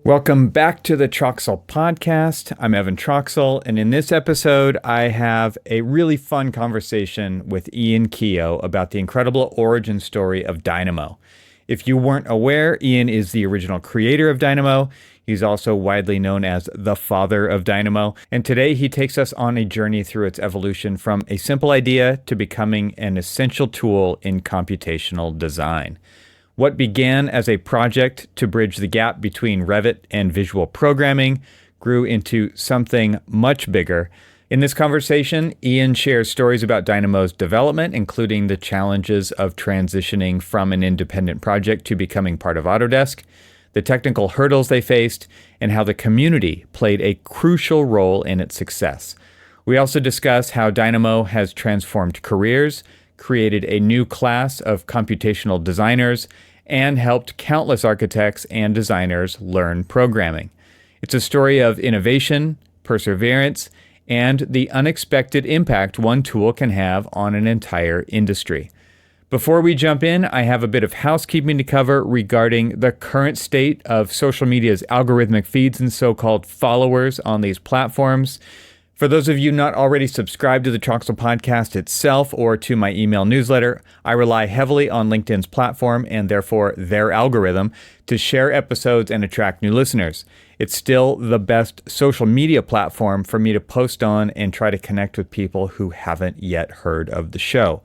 Welcome back to the Troxel Podcast. I'm Evan Troxel, and in this episode, I have a really fun conversation with Ian Keough about the incredible origin story of Dynamo. If you weren't aware, Ian is the original creator of Dynamo. He's also widely known as the father of Dynamo, and today he takes us on a journey through its evolution from a simple idea to becoming an essential tool in computational design. What began as a project to bridge the gap between Revit and visual programming grew into something much bigger. In this conversation, Ian shares stories about Dynamo's development, including the challenges of transitioning from an independent project to becoming part of Autodesk, the technical hurdles they faced, and how the community played a crucial role in its success. We also discuss how Dynamo has transformed careers, created a new class of computational designers, and helped countless architects and designers learn programming. It's a story of innovation, perseverance, and the unexpected impact one tool can have on an entire industry. Before we jump in, I have a bit of housekeeping to cover regarding the current state of social media's algorithmic feeds and so-called followers on these platforms. For those of you not already subscribed to the Troxel Podcast itself or to my email newsletter, I rely heavily on LinkedIn's platform and therefore their algorithm to share episodes and attract new listeners. It's still the best social media platform for me to post on and try to connect with people who haven't yet heard of the show.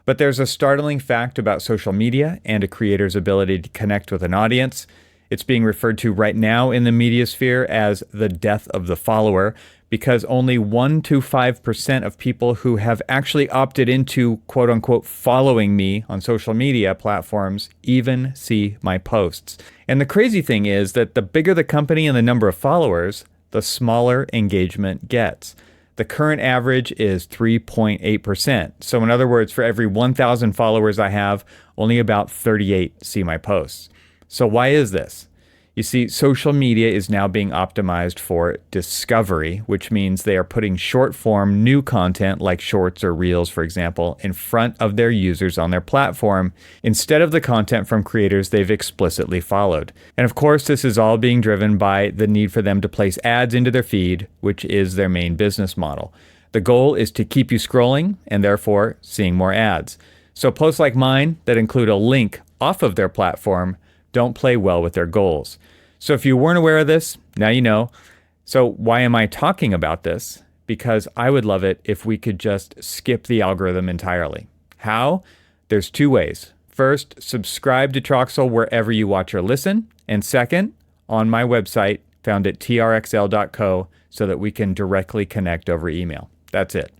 But there's a startling fact about social media and a creator's ability to connect with an audience. It's being referred to right now in the media sphere as the death of the follower, because only 1 to 5% of people who have actually opted into quote unquote following me on social media platforms even see my posts. And the crazy thing is that the bigger the company and the number of followers, the smaller engagement gets. The current average is 3.8%. So in other words, for every 1,000 followers I have, only about 38 see my posts. So why is this? You see, social media is now being optimized for discovery, which means they are putting short-form new content like shorts or reels, for example, in front of their users on their platform instead of the content from creators they've explicitly followed. And of course, this is all being driven by the need for them to place ads into their feed, which is their main business model. The goal is to keep you scrolling and therefore seeing more ads. So posts like mine that include a link off of their platform don't play well with their goals. So if you weren't aware of this, now you know. So why am I talking about this? Because I would love it if we could just skip the algorithm entirely. How? There's two ways. First, subscribe to Troxel wherever you watch or listen. And second, on my website, found at trxl.co, so that we can directly connect over email. That's it.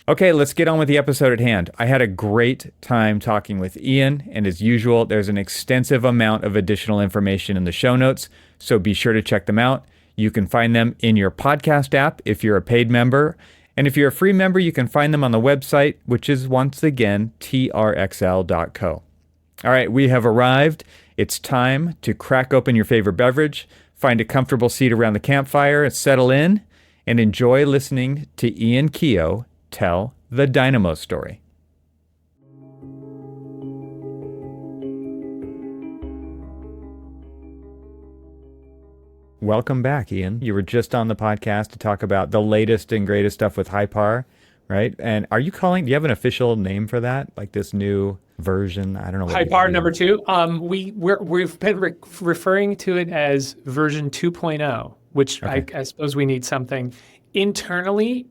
Okay, let's get on with the episode at hand. I had a great time talking with Ian, and as usual, there's an extensive amount of additional information in the show notes, so be sure to check them out. You can find them in your podcast app if you're a paid member, and if you're a free member, you can find them on the website, which is once again trxl.co. All right, we have arrived. It's time to crack open your favorite beverage, find a comfortable seat around the campfire, settle in, and enjoy listening to Ian Keough tell the Dynamo story. Welcome back, Ian. You were just on the podcast to talk about the latest and greatest stuff with Hypar, right? And do you have an official name for that? Like this new version? I don't know. Hypar number 2. We've been referring to it as version 2.0, which okay. I suppose we need something internally.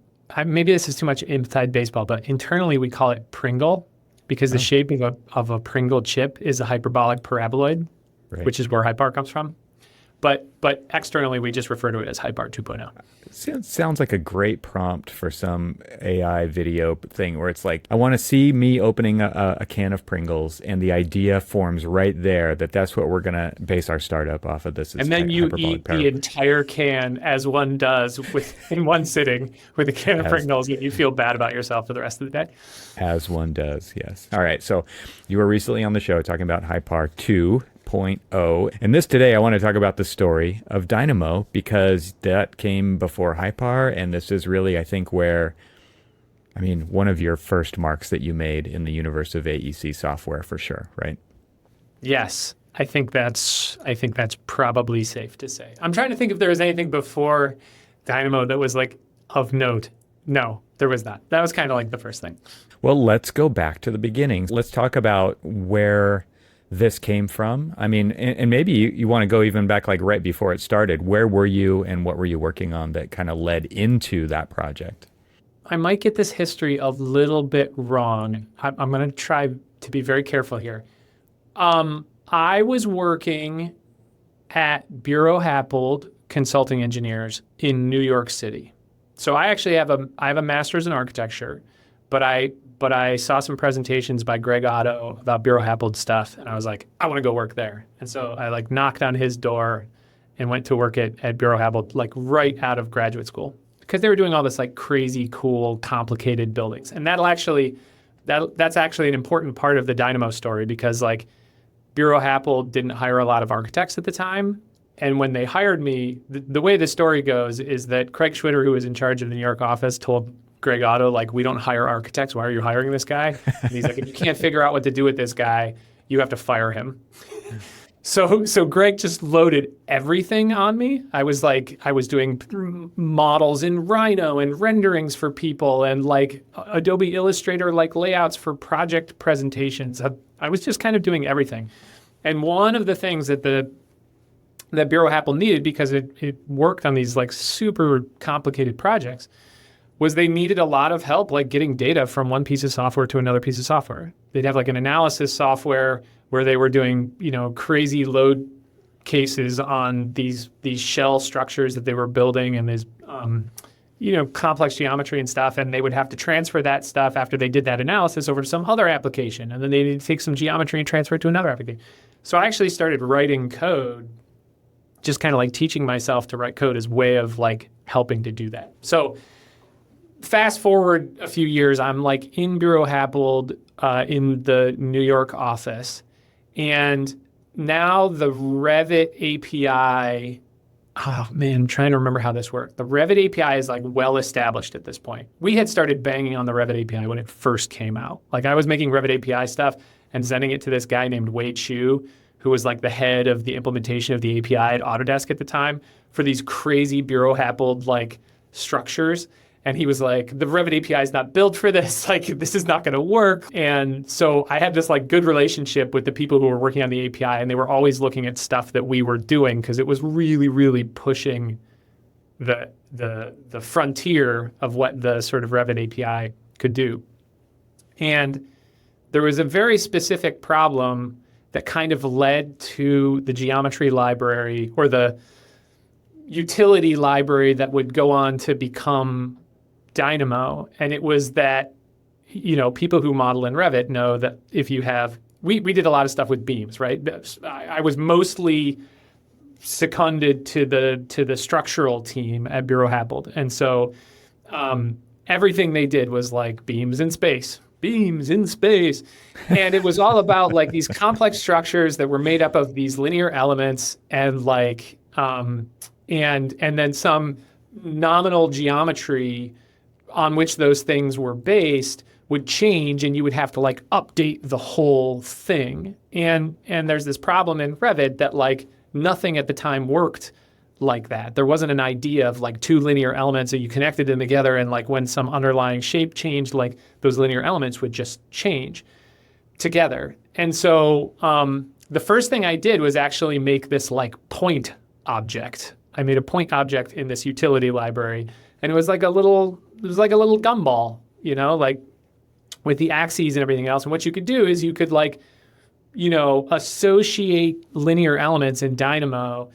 Maybe this is too much inside baseball, but internally we call it Pringle because the shape of a Pringle chip is a hyperbolic paraboloid, right, which is where Hypar comes from. But externally, we just refer to it as Hypar 2.0. It sounds like a great prompt for some AI video thing where it's like, I want to see me opening a can of Pringles, and the idea forms right there that's what we're going to base our startup off of this. And then you eat the entire can as one does in one sitting with a can of Pringles, and you feel bad about yourself for the rest of the day. As one does, yes. All right, so you were recently on the show talking about Hypar 2.0. And today I want to talk about the story of Dynamo because that came before Hypar, and this is really, I think, one of your first marks that you made in the universe of AEC software for sure, right? Yes. I think that's probably safe to say. I'm trying to think if there was anything before Dynamo that was like of note. No, there was not. That was kind of like the first thing. Well, let's go back to the beginning. Let's talk about where this came from. I mean, and maybe you want to go even back like right before it started. Where were you and what were you working on that kind of led into that project? I might get this history a little bit wrong. I'm going to try to be very careful here. I was working at Bureau Happold Consulting Engineers in New York City. So I actually have a master's in architecture, but I saw some presentations by Greg Otto about Bureau Happold stuff, and I was like, I want to go work there. And so I like knocked on his door and went to work at Bureau Happold like right out of graduate school because they were doing all this like crazy, cool, complicated buildings. And that's actually an important part of the Dynamo story because like Bureau Happold didn't hire a lot of architects at the time. And when they hired me, the way the story goes is that Craig Schwitter, who was in charge of the New York office, told Greg Otto, like, we don't hire architects. Why are you hiring this guy? And he's like, if you can't figure out what to do with this guy, you have to fire him. So Greg just loaded everything on me. I was doing models in Rhino and renderings for people and like Adobe Illustrator, like layouts for project presentations. I was just kind of doing everything. And one of the things that Bureau Happold needed, because it worked on these like super complicated projects, was they needed a lot of help like getting data from one piece of software to another piece of software. They'd have like an analysis software where they were doing, crazy load cases on these shell structures that they were building and these complex geometry and stuff, and they would have to transfer that stuff after they did that analysis over to some other application, and then they needed to take some geometry and transfer it to another application. So I actually started writing code, just kind of like teaching myself to write code as a way of like helping to do that. So fast forward a few years, I'm like in Bureau Happold in the New York office, and now the Revit API, oh man, I'm trying to remember how this worked. The Revit API is like well established at this point. We had started banging on the Revit API when it first came out. Like I was making Revit API stuff and sending it to this guy named Wade Hsu, who was like the head of the implementation of the API at Autodesk at the time for these crazy Bureau Happold like structures. And he was like, the Revit API is not built for this. Like, this is not going to work. And so I had this like good relationship with the people who were working on the API, and they were always looking at stuff that we were doing because it was really, really pushing the frontier of what the sort of Revit API could do. And there was a very specific problem that kind of led to the geometry library or the utility library that would go on to become Dynamo. And it was that, people who model in Revit know that if you have, we did a lot of stuff with beams, right? I was mostly seconded to the structural team at Bureau Happold. And so everything they did was like beams in space. And it was all about like these complex structures that were made up of these linear elements and like, and then some nominal geometry on which those things were based would change, and you would have to like update the whole thing. And there's this problem in Revit that like nothing at the time worked like that. There wasn't an idea of like two linear elements that you connected them together, and like when some underlying shape changed, like those linear elements would just change together. And so the first thing I did was actually make this like point object. I made a point object in this utility library, and it was like a little gumball, like with the axes and everything else. And what you could do is you could like, associate linear elements in Dynamo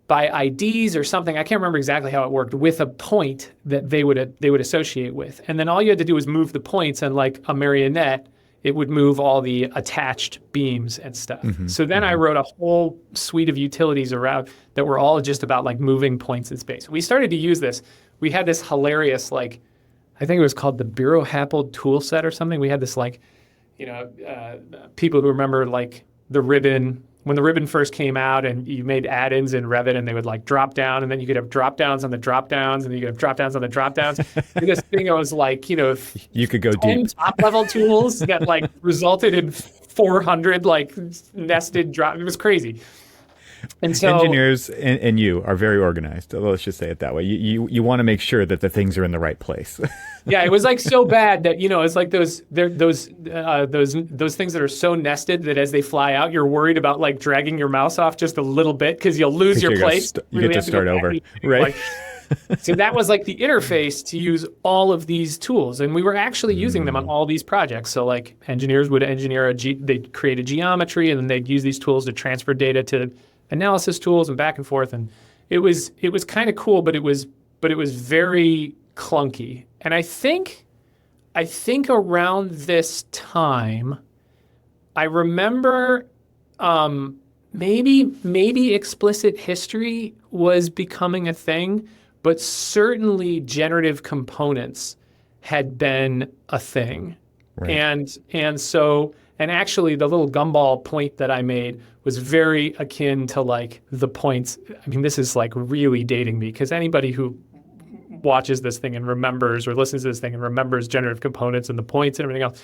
by IDs or something. I can't remember exactly how it worked, with a point that they would associate with. And then all you had to do was move the points, and like a marionette, it would move all the attached beams and stuff. Mm-hmm. So then I wrote a whole suite of utilities around that were all just about like moving points in space. We started to use this. We had this hilarious, like, I think it was called the Bureau Happold tool set or something. We had this like, people who remember like the ribbon, when the ribbon first came out and you made add-ins in Revit and they would like drop down, and then you could have drop downs on the drop downs, and then you could have drop downs on the drop downs. This thing was like, you could go deep. Top level tools that like resulted in 400 like nested drop. It was crazy. And so engineers and you are very organized. Let's just say it that way. You want to make sure that the things are in the right place. Yeah, it was like so bad that, it's like those things that are so nested that as they fly out, you're worried about like dragging your mouse off just a little bit because you'll lose your place. You get to start over, right? So that was like the interface to use all of these tools, and we were actually using them on all these projects. So like engineers would engineer they'd create a geometry, and then they'd use these tools to transfer data to analysis tools and back and forth. And it was kind of cool, but it was very clunky. And I think around this time, I remember maybe explicit history was becoming a thing, but certainly generative components had been a thing. Right. And actually the little gumball point that I made was very akin to like the points. I mean, this is like really dating me because anybody who watches this thing and remembers or listens to this thing and remembers generative components and the points and everything else,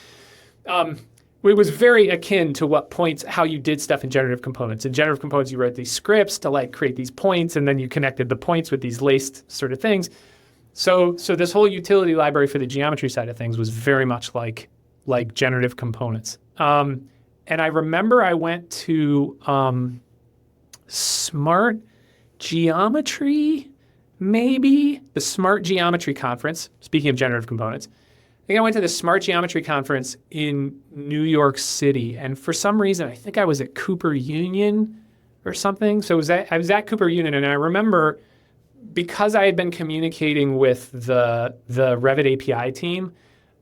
it was very akin to how you did stuff in generative components. In generative components, you wrote these scripts to like create these points, and then you connected the points with these laced sort of things. So this whole utility library for the geometry side of things was very much like generative components. And I remember I went to Smart Geometry, maybe the Smart Geometry Conference. Speaking of generative components, I think I went to the Smart Geometry Conference in New York City, and for some reason, I think I was at Cooper Union or something. So I was at Cooper Union, and I remember because I had been communicating with the Revit API team,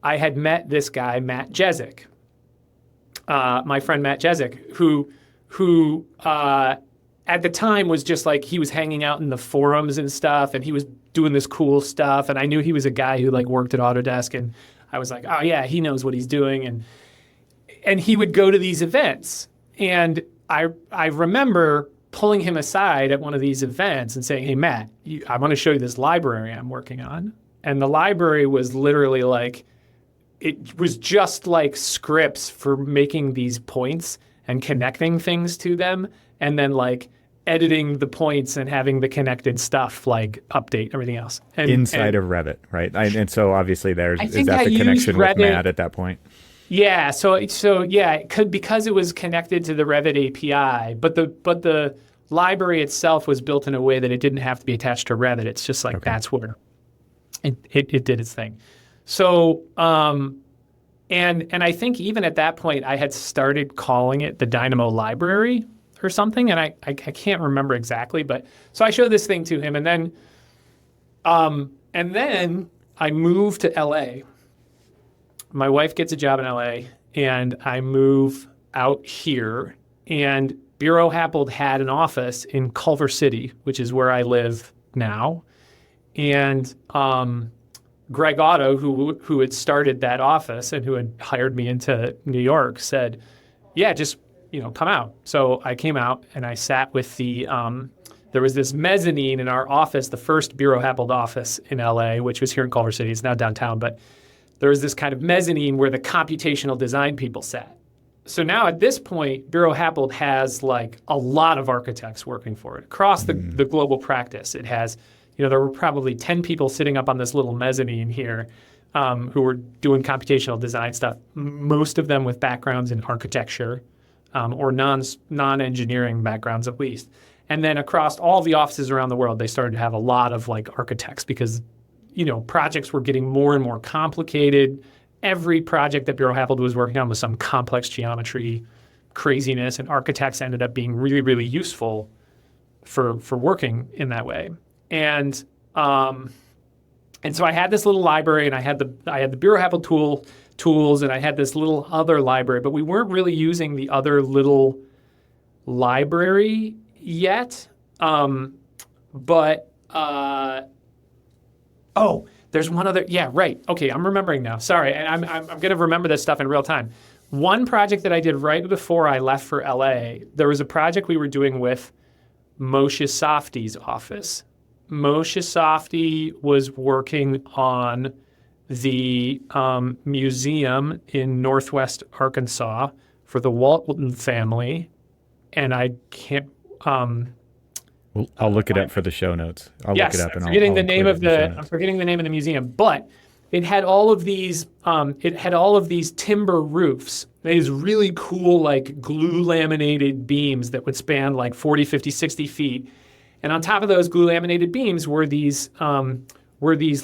I had met this guy, Matt Jezik, my friend Matt Jezik, who at the time was just like, he was hanging out in the forums and stuff, and he was doing this cool stuff, and I knew he was a guy who like worked at Autodesk, and I was like, oh yeah, he knows what he's doing, and he would go to these events, and I remember pulling him aside at one of these events and saying, hey Matt, I want to show you this library I'm working on, and the library was literally like, it was just like scripts for making these points and connecting things to them, and then like editing the points and having the connected stuff like update everything else. Inside of Revit, right? And so obviously is that the connection with Matt at that point? Yeah. So yeah, it could, because it was connected to the Revit API, but the library itself was built in a way that it didn't have to be attached to Revit. It's just like, that's where it did its thing. So, and I think even at that point, I had started calling it the Dynamo library or something, and I can't remember exactly, but so I showed this thing to him, and then I moved to LA. My wife gets a job in LA, and I move out here, and Bureau Happold had an office in Culver City, which is where I live now, and Greg Otto, who had started that office and who had hired me into New York, said, yeah, just come out. So I came out and I sat with there was this mezzanine in our office, the first Bureau Happold office in LA, which was here in Culver City. It's now downtown, but there was this kind of mezzanine where the computational design people sat. So now at this point, Bureau Happold has like a lot of architects working for it across the global practice. It has, there were probably 10 people sitting up on this little mezzanine here who were doing computational design stuff, most of them with backgrounds in architecture. Or non-engineering backgrounds at least. And then across all the offices around the world, they started to have a lot of like architects because, projects were getting more and more complicated. Every project that Bureau Happold was working on was some complex geometry craziness, and architects ended up being really, really useful for working in that way. And so I had this little library, and I had the Bureau Happold tools, and I had this little other library, but we weren't really using the other little library yet. There's one other. Yeah, right. Okay, I'm remembering now. Sorry, and I'm going to remember this stuff in real time. One project that I did right before I left for LA, there was a project we were doing with Moshe Safdie's office. Moshe Safdie was working on the museum in Northwest Arkansas, for the Walton family, and I can't. Well, I'll look it up for the show notes. I'll yes, look it up and I'm forgetting I'll the name of I'm forgetting the name of the museum, but it had all of these. It had all of these timber roofs. These really cool, like glue laminated beams that would span like 40, 50, 60 feet. And on top of those glue laminated beams were these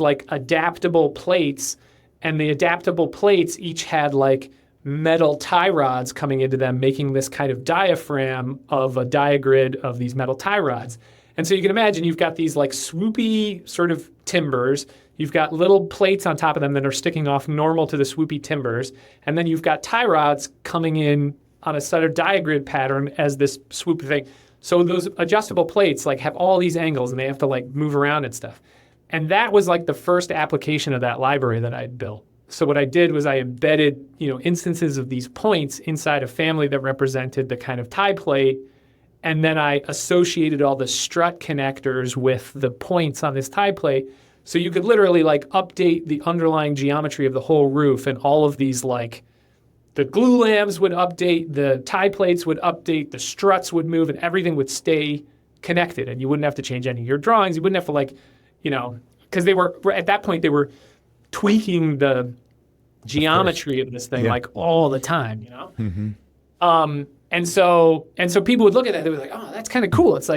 like adaptable plates, and the adaptable plates each had like metal tie rods coming into them, making this kind of diaphragm of a diagrid of these metal tie rods. And so you can imagine you've got these like swoopy sort of timbers. You've got little plates on top of them that are sticking off normal to the swoopy timbers. And then you've got tie rods coming in on a sort of diagrid pattern as this swoopy thing. So those adjustable plates like have all these angles and they have to like move around and stuff. And that was like the first application of that library that I had built. So what I did was I embedded, instances of these points inside a family that represented the kind of tie plate. And then I associated all the strut connectors with the points on this tie plate. So you could literally like update the underlying geometry of the whole roof, and all of these like the glue lambs would update, the tie plates would update, the struts would move, and everything would stay connected. And you wouldn't have to change any of your drawings. You wouldn't have to like, because they were, at that point, they were tweaking the geometry of this thing like all the time, Mm-hmm. And so people would look at that, they were like, oh, that's kind of cool. It's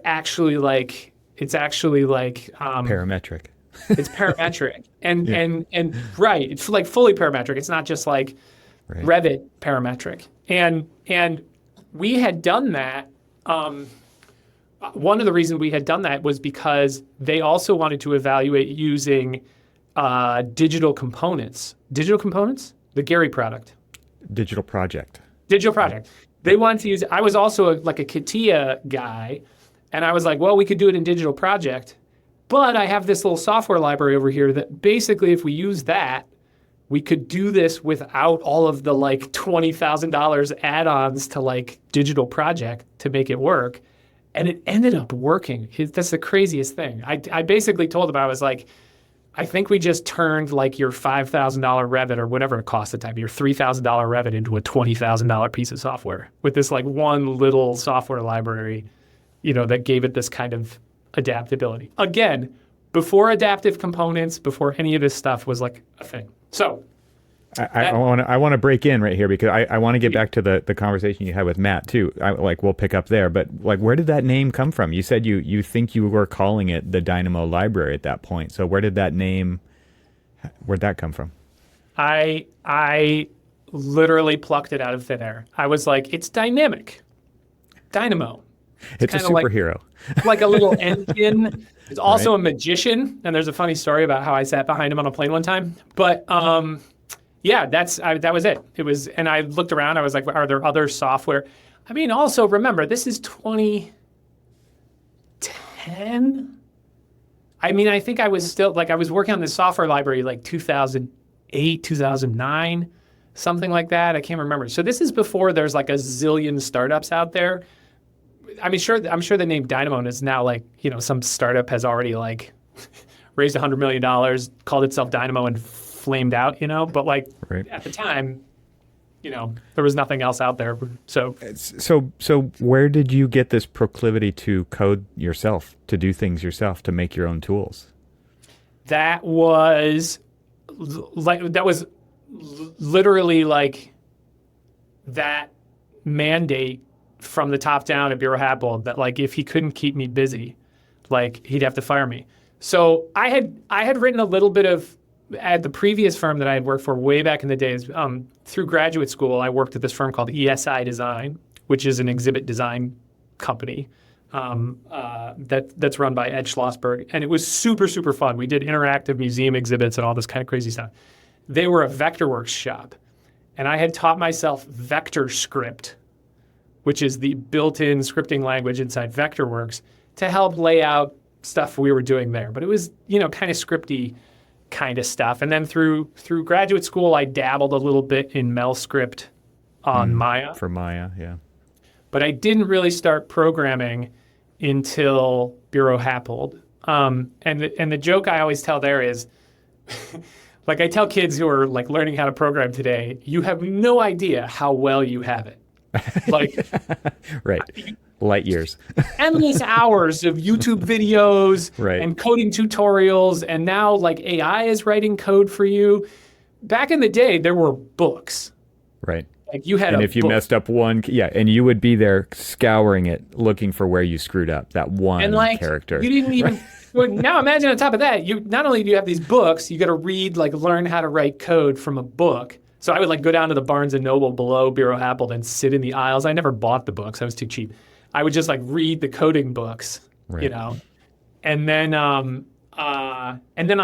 actually like parametric. It's parametric. And right, it's like fully parametric. It's not just like Revit parametric. And we had done that. One of the reasons we had done that was because they also wanted to evaluate using digital components. Digital components? The Gary product. Digital project. They wanted to use, I was also like a CATIA guy, and I was like, well, we could do it in digital project, but I have this little software library over here that basically if we use that, we could do this without all of the like $20,000 add-ons to like digital project to make it work. And it ended up working. That's the craziest thing. I basically told them, I was like, I think we just turned like your $5,000 Revit or whatever it cost at the time, your $3,000 Revit into a $20,000 piece of software with this like one little software library, that gave it this kind of adaptability. Again, before adaptive components, before any of this stuff was like a thing. So I want to break in right here because I want to get back to the conversation you had with Matt too. We'll pick up there, but like, where did that name come from? You said you think you were calling it the Dynamo Library at that point. So where'd that come from? I literally plucked it out of thin air. I was like, it's dynamic. Dynamo. It's a superhero. Like a little engine. He's also a magician, and there's a funny story about how I sat behind him on a plane one time. But yeah, that was it. It was, and I looked around. I was like, are there other software? I mean, also remember, this is 2010. I mean, I think I was still like I was working on this software library like 2008, 2009, something like that. I can't remember. So this is before there's like a zillion startups out there. I mean, I'm sure the name Dynamo is now like, some startup has already like raised $100 million, called itself Dynamo and flamed out, but like at the time, there was nothing else out there. So where did you get this proclivity to code yourself, to do things yourself, to make your own tools? That was literally like that mandate from the top down at Bureau Happold that like if he couldn't keep me busy, like he'd have to fire me. So I had written a little bit of at the previous firm that I had worked for way back in the days. Through graduate school, I worked at this firm called ESI Design, which is an exhibit design company that's run by Ed Schlossberg, and it was super, super fun. We did interactive museum exhibits and all this kind of crazy stuff. They were a Vectorworks shop, and I had taught myself VectorScript, which is the built-in scripting language inside Vectorworks, to help lay out stuff we were doing there. But it was, kind of scripty kind of stuff. And then through graduate school, I dabbled a little bit in MelScript on Maya. For Maya, yeah. But I didn't really start programming until Bureau Happold. And the joke I always tell there is, Like I tell kids who are like learning how to program today, you have no idea how well you have it. Like, right. Light years. endless hours of YouTube videos Right. and coding tutorials. And now like AI is writing code for you. Back in the day, there were books. Right. Like you had And a if you book. messed up one, and you would be there scouring it, looking for where you screwed up, that one And like, character. you didn't even, well, now imagine on top of that, you not only do you have these books, you got to read, like learn how to write code from a book. So I would like go down to the Barnes and Noble below Bureau Apple and sit in the aisles. I never bought the books. I was too cheap. I would just like read the coding books, Right. you know? And then on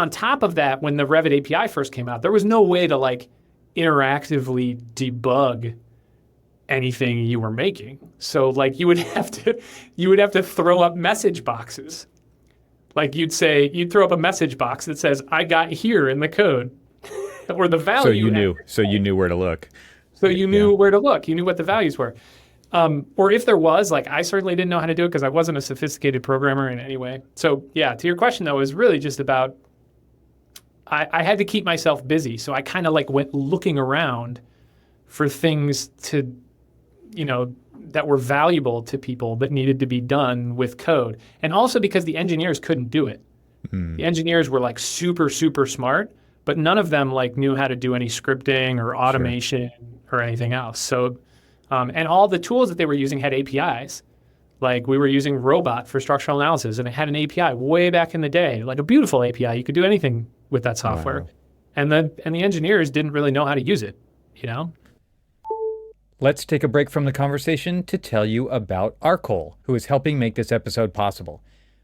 top of that, when the Revit API first came out, there was no way to like interactively debug anything you were making. So like you would have to throw up message boxes. Like you'd throw up a message box that says, I got here in the code, or the value. So you knew where to look. So you knew where to look. You knew what the values were. Or if there was, like I certainly didn't know how to do it because I wasn't a sophisticated programmer in any way. So yeah, to your question though, it was really just about, I had to keep myself busy. So I kind of like went looking around for things to, that were valuable to people that needed to be done with code. And also because the engineers couldn't do it. The engineers were like super, super smart, but none of them like knew how to do any scripting or automation or anything else. So, and all the tools that they were using had APIs. Like we were using Robot for structural analysis, and it had an API way back in the day, like a beautiful API. You could do anything with that software. Wow. And the engineers didn't really know how to use it, Let's take a break from the conversation to tell you about Arcol, who is helping make this episode possible.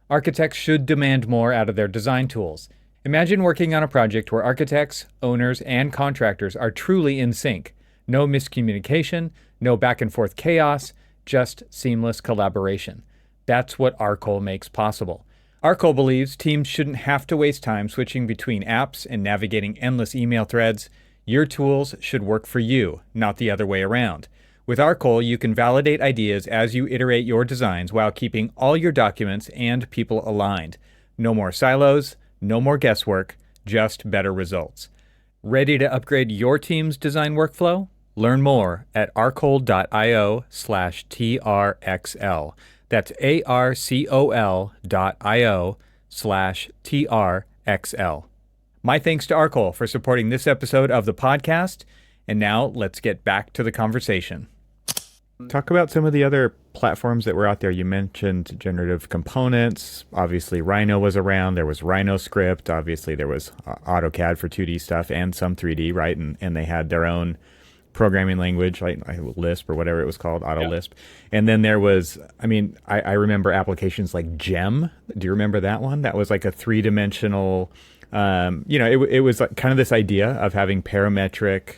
Architects should demand more out of their design tools. Imagine working on a project where architects, owners, and contractors are truly in sync. No miscommunication, no back and forth chaos, just seamless collaboration. That's what Arcol makes possible. Arcol believes teams shouldn't have to waste time switching between apps and navigating endless email threads. Your tools should work for you, not the other way around. With Arcol, you can validate ideas as you iterate your designs while keeping all your documents and people aligned. No more silos, no more guesswork, just better results. Ready to upgrade your team's design workflow? Learn more at arcol.io/TRXL. That's arcol.io/TRXL. My thanks to Arcol for supporting this episode of the podcast. And now let's get back to the conversation. Talk about some of the other platforms that were out there. You mentioned generative components. Obviously, Rhino was around. There was RhinoScript. Obviously, there was AutoCAD for 2D stuff and some 3D, right? And they had their own programming language, like Lisp or whatever it was called, AutoLisp. And then there was, I remember applications like Gem. Do you remember that one? That was like a three-dimensional, it was like kind of this idea of having parametric,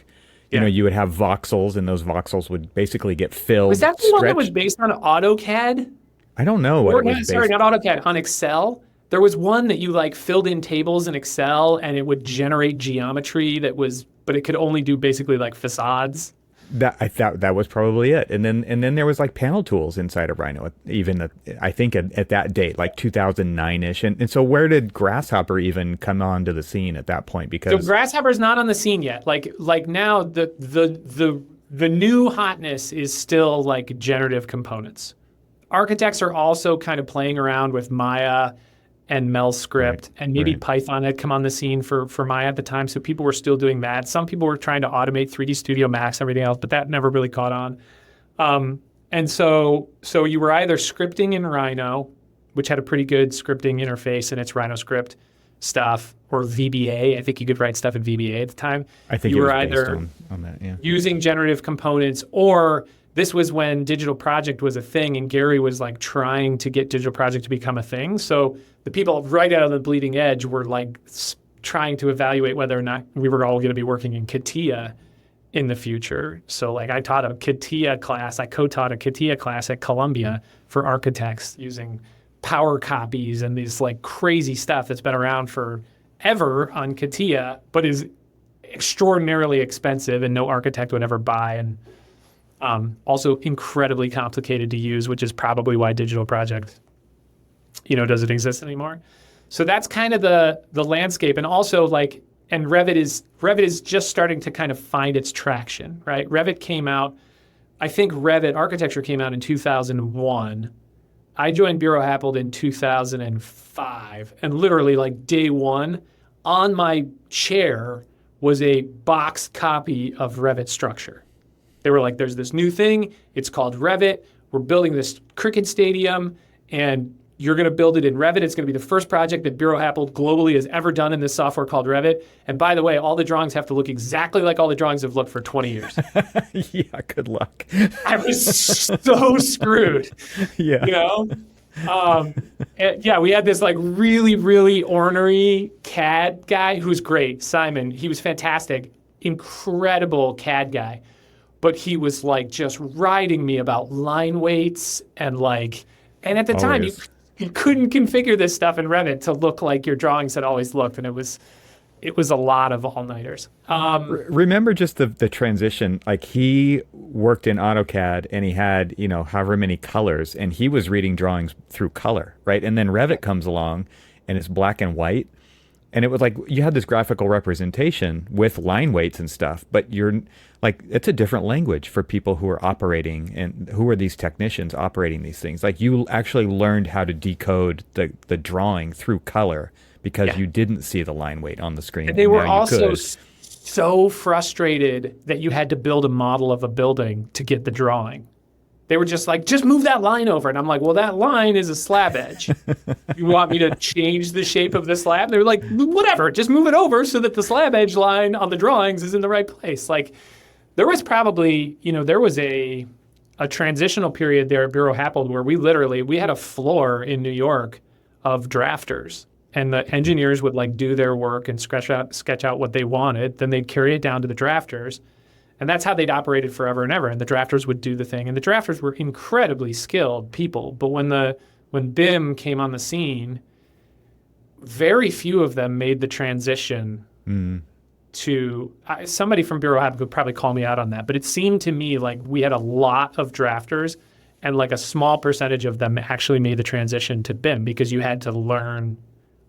you would have voxels, and those voxels would basically get filled. Was that the one that was based on AutoCAD? I don't know what it was based. Sorry, not AutoCAD, on Excel. There was one that you like filled in tables in Excel, and it would generate geometry but it could only do basically like facades. I thought that was probably it. And then there was like panel tools inside of Rhino, even I think at that date, like 2009-ish. And so where did Grasshopper even come onto the scene at that point? Because so Grasshopper's not on the scene yet. Like now the new hotness is still like generative components. Architects are also kind of playing around with Maya and MelScript, and maybe Python had come on the scene for Maya at the time, so people were still doing that. Some people were trying to automate 3D Studio Max and everything else, but that never really caught on. And so you were either scripting in Rhino, which had a pretty good scripting interface in its RhinoScript stuff, or VBA. I think you could write stuff in VBA at the time. I think you were either on that, using generative components, or this was when Digital Project was a thing, and Gary was like trying to get Digital Project to become a thing. So the people right out of the bleeding edge were like trying to evaluate whether or not we were all going to be working in CATIA in the future. So like I taught a CATIA class, I co-taught a CATIA class at Columbia for architects using power copies and this like crazy stuff that's been around forever on CATIA, but is extraordinarily expensive and no architect would ever buy, and also incredibly complicated to use, which is probably why Digital Project doesn't exist anymore. So that's kind of the landscape. And also like And Revit is just starting to kind of find its traction, right? Revit came out, I think Revit architecture came out in 2001. I joined Bureau Happold in 2005, and literally like day one, on my chair was a boxed copy of Revit Structure. They were like, there's this new thing, it's called Revit, we're building this cricket stadium, and you're going to build it in Revit. It's going to be the first project that Bureau Happold globally has ever done in this software called Revit. And by the way, all the drawings have to look exactly like all the drawings have looked for 20 years. Yeah, good luck. I was so screwed. Yeah. You know? Yeah, we had this like really, really ornery CAD guy who's great, Simon. He was fantastic, incredible CAD guy. But he was like just riding me about line weights and at the time, you couldn't configure this stuff in Revit to look like your drawings had always looked, and it was a lot of all-nighters. Remember just the transition, like he worked in AutoCAD and he had, however many colors, and he was reading drawings through color, right? And then Revit comes along and it's black and white. And it was like you had this graphical representation with line weights and stuff, but you're like, it's a different language for people who are operating and who are these technicians operating these things. Like you actually learned how to decode the drawing through color because you didn't see the line weight on the screen. And they were also so frustrated that you had to build a model of a building to get the drawing. They were just like, just move that line over. And I'm like, well, that line is a slab edge. You want me to change the shape of the slab? They were like, whatever, just move it over so that the slab edge line on the drawings is in the right place. Like there was probably, there was a transitional period there at Bureau Happold where we had a floor in New York of drafters. And the engineers would like do their work and sketch out what they wanted. Then they'd carry it down to the drafters. And that's how they'd operated forever and ever. And the drafters would do the thing. And the drafters were incredibly skilled people. But when BIM came on the scene, very few of them made the transition to somebody from Bureau Happold would probably call me out on that. But it seemed to me like we had a lot of drafters and like a small percentage of them actually made the transition to BIM because you had to learn.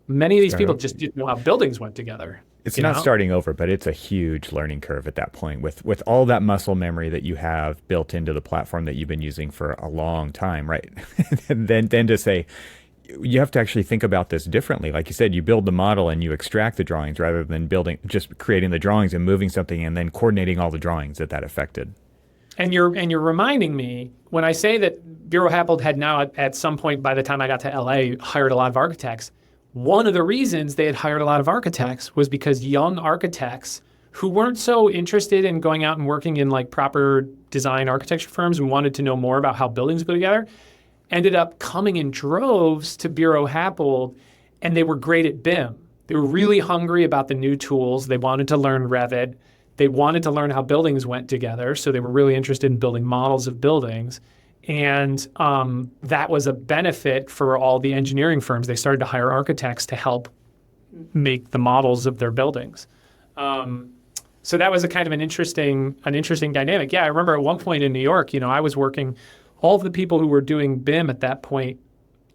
Many of these people just didn't know how buildings went together. It's not starting over, but it's a huge learning curve at that point with all that muscle memory that you have built into the platform that you've been using for a long time, right? And then to say, you have to actually think about this differently. Like you said, you build the model and you extract the drawings rather than just creating the drawings and moving something and then coordinating all the drawings that affected. And you're reminding me, when I say that Bureau Happold had now at some point by the time I got to LA hired a lot of architects, one of the reasons they had hired a lot of architects was because young architects who weren't so interested in going out and working in like proper design architecture firms and wanted to know more about how buildings go together ended up coming in droves to Bureau Happold, and they were great at BIM. They were really hungry about the new tools. They wanted to learn Revit. They wanted to learn how buildings went together, so they were really interested in building models of buildings. And that was a benefit for all the engineering firms. They started to hire architects to help make the models of their buildings. So that was a kind of an interesting dynamic. Yeah, I remember at one point in New York, I was working, all of the people who were doing BIM at that point,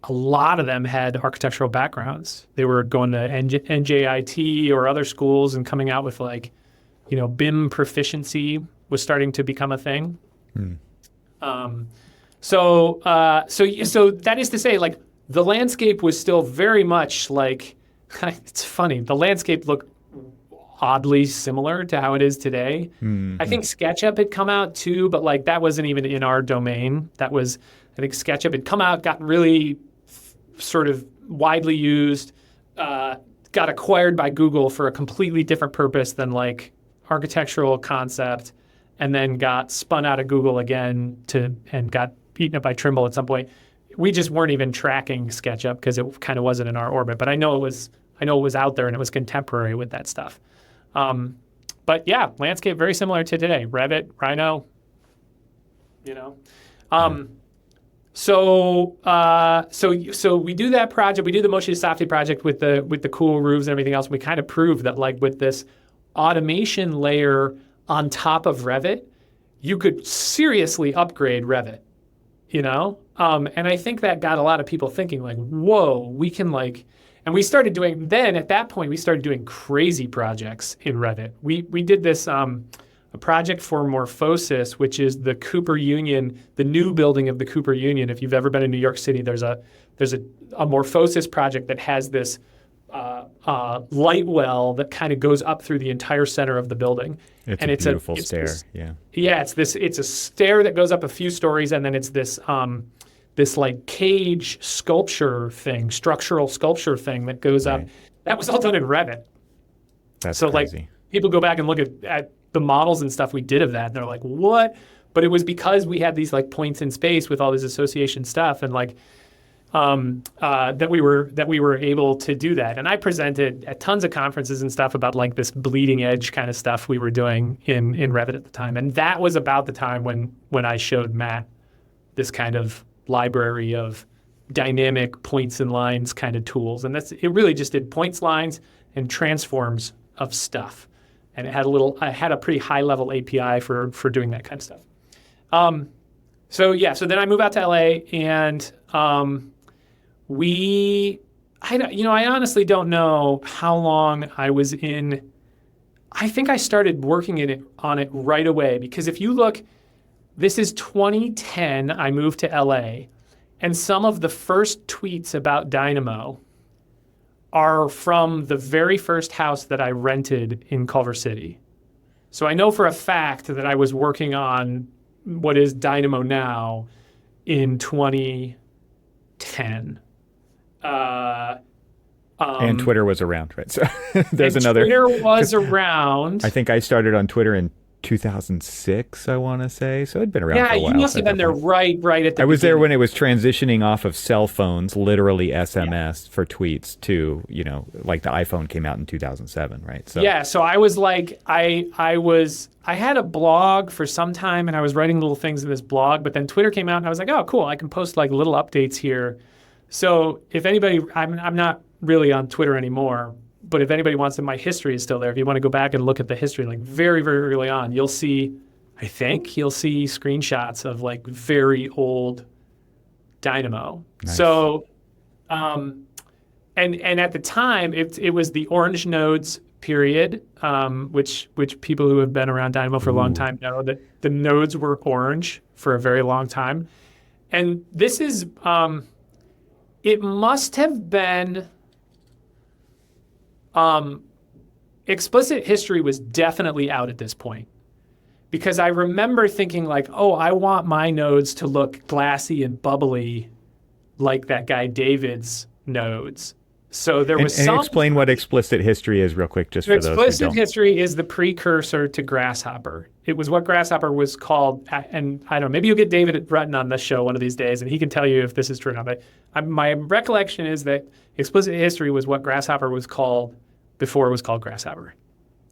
a lot of them had architectural backgrounds. They were going to NJIT or other schools and coming out with BIM proficiency was starting to become a thing. So that is to say, like, the landscape was still very much like, it's funny, the landscape looked oddly similar to how it is today. I think SketchUp had come out too, but like that wasn't even in our domain. I think SketchUp had come out, got really sort of widely used, got acquired by Google for a completely different purpose than like architectural concept, and then got spun out of Google again and got eaten up by Trimble at some point. We just weren't even tracking SketchUp because it kind of wasn't in our orbit. But I know it was out there and it was contemporary with that stuff. But yeah, landscape very similar to today. Revit, Rhino, So we do that project. We do the Motion Softy project with the cool roofs and everything else. We kind of proved that like with this automation layer on top of Revit, you could seriously upgrade Revit, And I think that got a lot of people thinking like, whoa, we can like, And we started doing, then at that point, we started doing crazy projects in Revit. We did this, a project for Morphosis, which is the Cooper Union, the new building of the Cooper Union. If you've ever been in New York City, there's a Morphosis project that has this light well that kind of goes up through the entire center of the building. It's a beautiful stair. It's a stair that goes up a few stories, and then it's this like cage sculpture thing, structural sculpture thing that goes up. That was all done in Revit. That's so crazy. Like people go back and look at the models and stuff we did of that, and they're like, what? But it was because we had these like points in space with all this association stuff, and like that we were able to do that. And I presented at tons of conferences and stuff about like this bleeding edge kind of stuff we were doing in Revit at the time. And that was about the time when I showed Matt this kind of library of dynamic points and lines kind of tools. And it really just did points, lines, and transforms of stuff. And it had a pretty high level API for doing that kind of stuff. So then I move out to LA, and I honestly don't know how long I was in. I think I started working on it right away, because if you look, this is 2010, I moved to LA, and some of the first tweets about Dynamo are from the very first house that I rented in Culver City. So I know for a fact that I was working on what is Dynamo now in 2010. And Twitter was around, right? So there's another. Twitter was around. I think I started on Twitter in 2006, I want to say. So it'd been around for a while. Yeah, you must have been there right at the beginning. I was there when it was transitioning off of cell phones, literally SMS for tweets, to, like the iPhone came out in 2007, right? So so I was like, I had a blog for some time, and I was writing little things in this blog, but then Twitter came out, and I was like, oh, cool, I can post like little updates here. So if anybody, I'm not really on Twitter anymore, but if anybody wants to, my history is still there. If you want to go back and look at the history, like very, very early on, you'll see screenshots of like very old Dynamo. Nice. So, and at the time, it was the orange nodes period, which people who have been around Dynamo for a long time know that the nodes were orange for a very long time. And this is, it must have been, explicit history was definitely out at this point, because I remember thinking like, oh, I want my nodes to look glassy and bubbly like that guy David's nodes. So there was and explain what explicit history is real quick, just for those who don't. Explicit history is the precursor to Grasshopper. It was what Grasshopper was called, and I don't know, maybe you'll get David Rutten on this show one of these days, and he can tell you if this is true or not. But my recollection is that explicit history was what Grasshopper was called before it was called Grasshopper.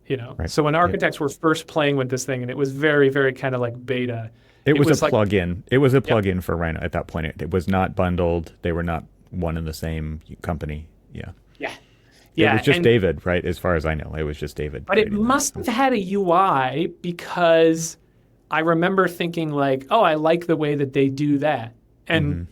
Right. So when architects were first playing with this thing, and it was very, very kind of like beta. It was a plugin. It was a plugin for Rhino at that point. It was not bundled. They were not one and the same company. Yeah. It was just David, right? As far as I know, it was just David. But it must have had a UI, because I remember thinking like, oh, I like the way that they do that. And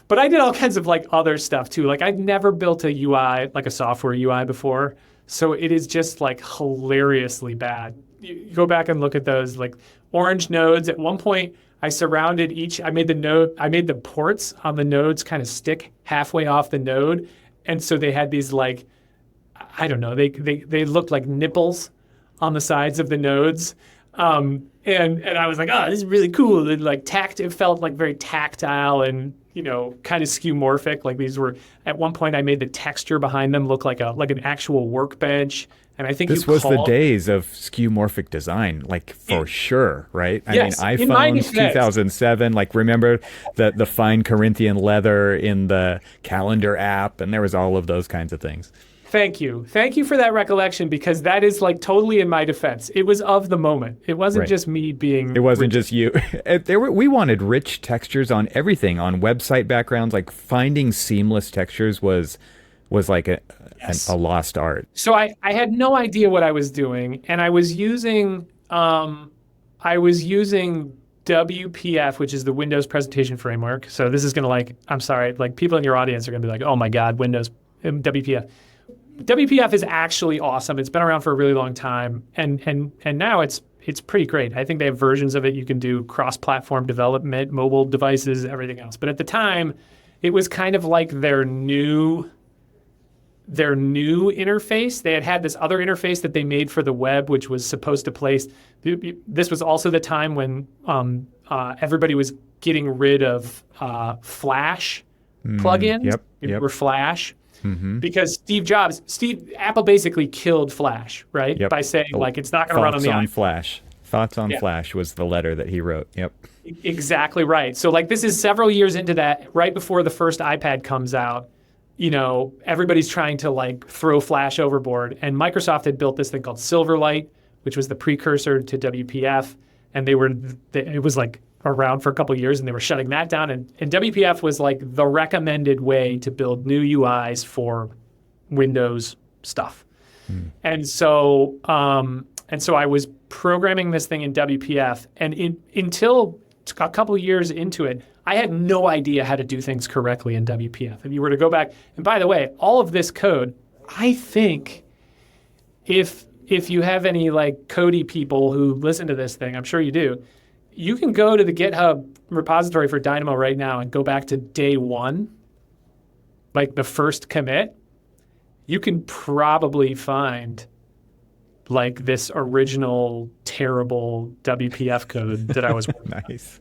but I did all kinds of like other stuff too. Like I'd never built a UI, like a software UI before. So it is just like hilariously bad. You go back and look at those like orange nodes. At one point, I surrounded I made the ports on the nodes kind of stick halfway off the node. And so they had these like, I don't know, they looked like nipples on the sides of the nodes. And I was like, oh, this is really cool. And like it felt like very tactile and, kind of skeuomorphic. Like these were, at one point I made the texture behind them look like an actual workbench. And I think this was the days of skeuomorphic design, like for sure, right? Yes, I mean, iPhone 2007, like remember the fine Corinthian leather in the calendar app, and there was all of those kinds of things. Thank you for that recollection, because that is like totally in my defense. It was of the moment. It wasn't just me being. It wasn't just you. We wanted rich textures on everything, on website backgrounds. Like finding seamless textures was like a lost art. So I had no idea what I was doing, and I was using WPF, which is the Windows Presentation Framework. So this is going to I'm sorry, people in your audience are going to be like, oh my God, Windows, WPF. WPF is actually awesome. It's been around for a really long time. And now it's pretty great. I think they have versions of it. You can do cross-platform development, mobile devices, everything else. But at the time, it was kind of like their new interface. They had this other interface that they made for the web, which was supposed to place. This was also the time when everybody was getting rid of Flash plugins. Yep. Were Flash. Because Apple basically killed Flash, right? Yep. By saying it's not going to run on the iPhone. Flash. Thoughts on Flash was the letter that he wrote. Yep. Exactly right. So this is several years into that, right before the first iPad comes out. Everybody's trying to throw Flash overboard, and Microsoft had built this thing called Silverlight, which was the precursor to WPF, and it was around for a couple of years, and they were shutting that down. And WPF was the recommended way to build new UIs for Windows stuff. And so I was programming this thing in WPF, and until a couple of years into it, I had no idea how to do things correctly in WPF. If you were to go back, and by the way, all of this code, I think if you have any Cody people who listen to this thing, I'm sure you do, you can go to the GitHub repository for Dynamo right now and go back to day one, the first commit. You can probably find this original terrible WPF code that I was working Nice.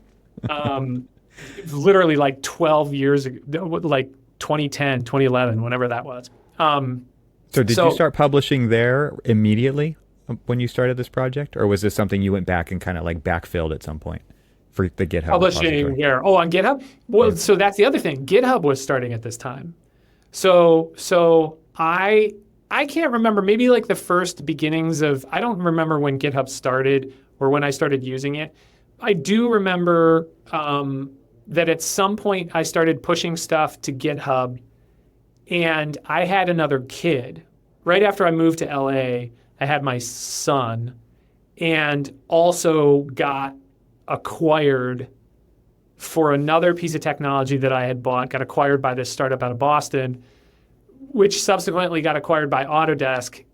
Literally 12 years ago, 2010, 2011, whenever that was. So did you start publishing there immediately when you started this project, or was this something you went back and kind of backfilled at some point for the GitHub publishing repository? Where? Oh, on GitHub? Well, yeah. So that's the other thing. GitHub was starting at this time. So I can't remember, maybe the first beginnings of, I don't remember when GitHub started or when I started using it. I do remember that at some point I started pushing stuff to GitHub, and I had another kid. Right after I moved to LA, I had my son, and also got acquired for another piece of technology that I had bought, got acquired by this startup out of Boston, which subsequently got acquired by Autodesk.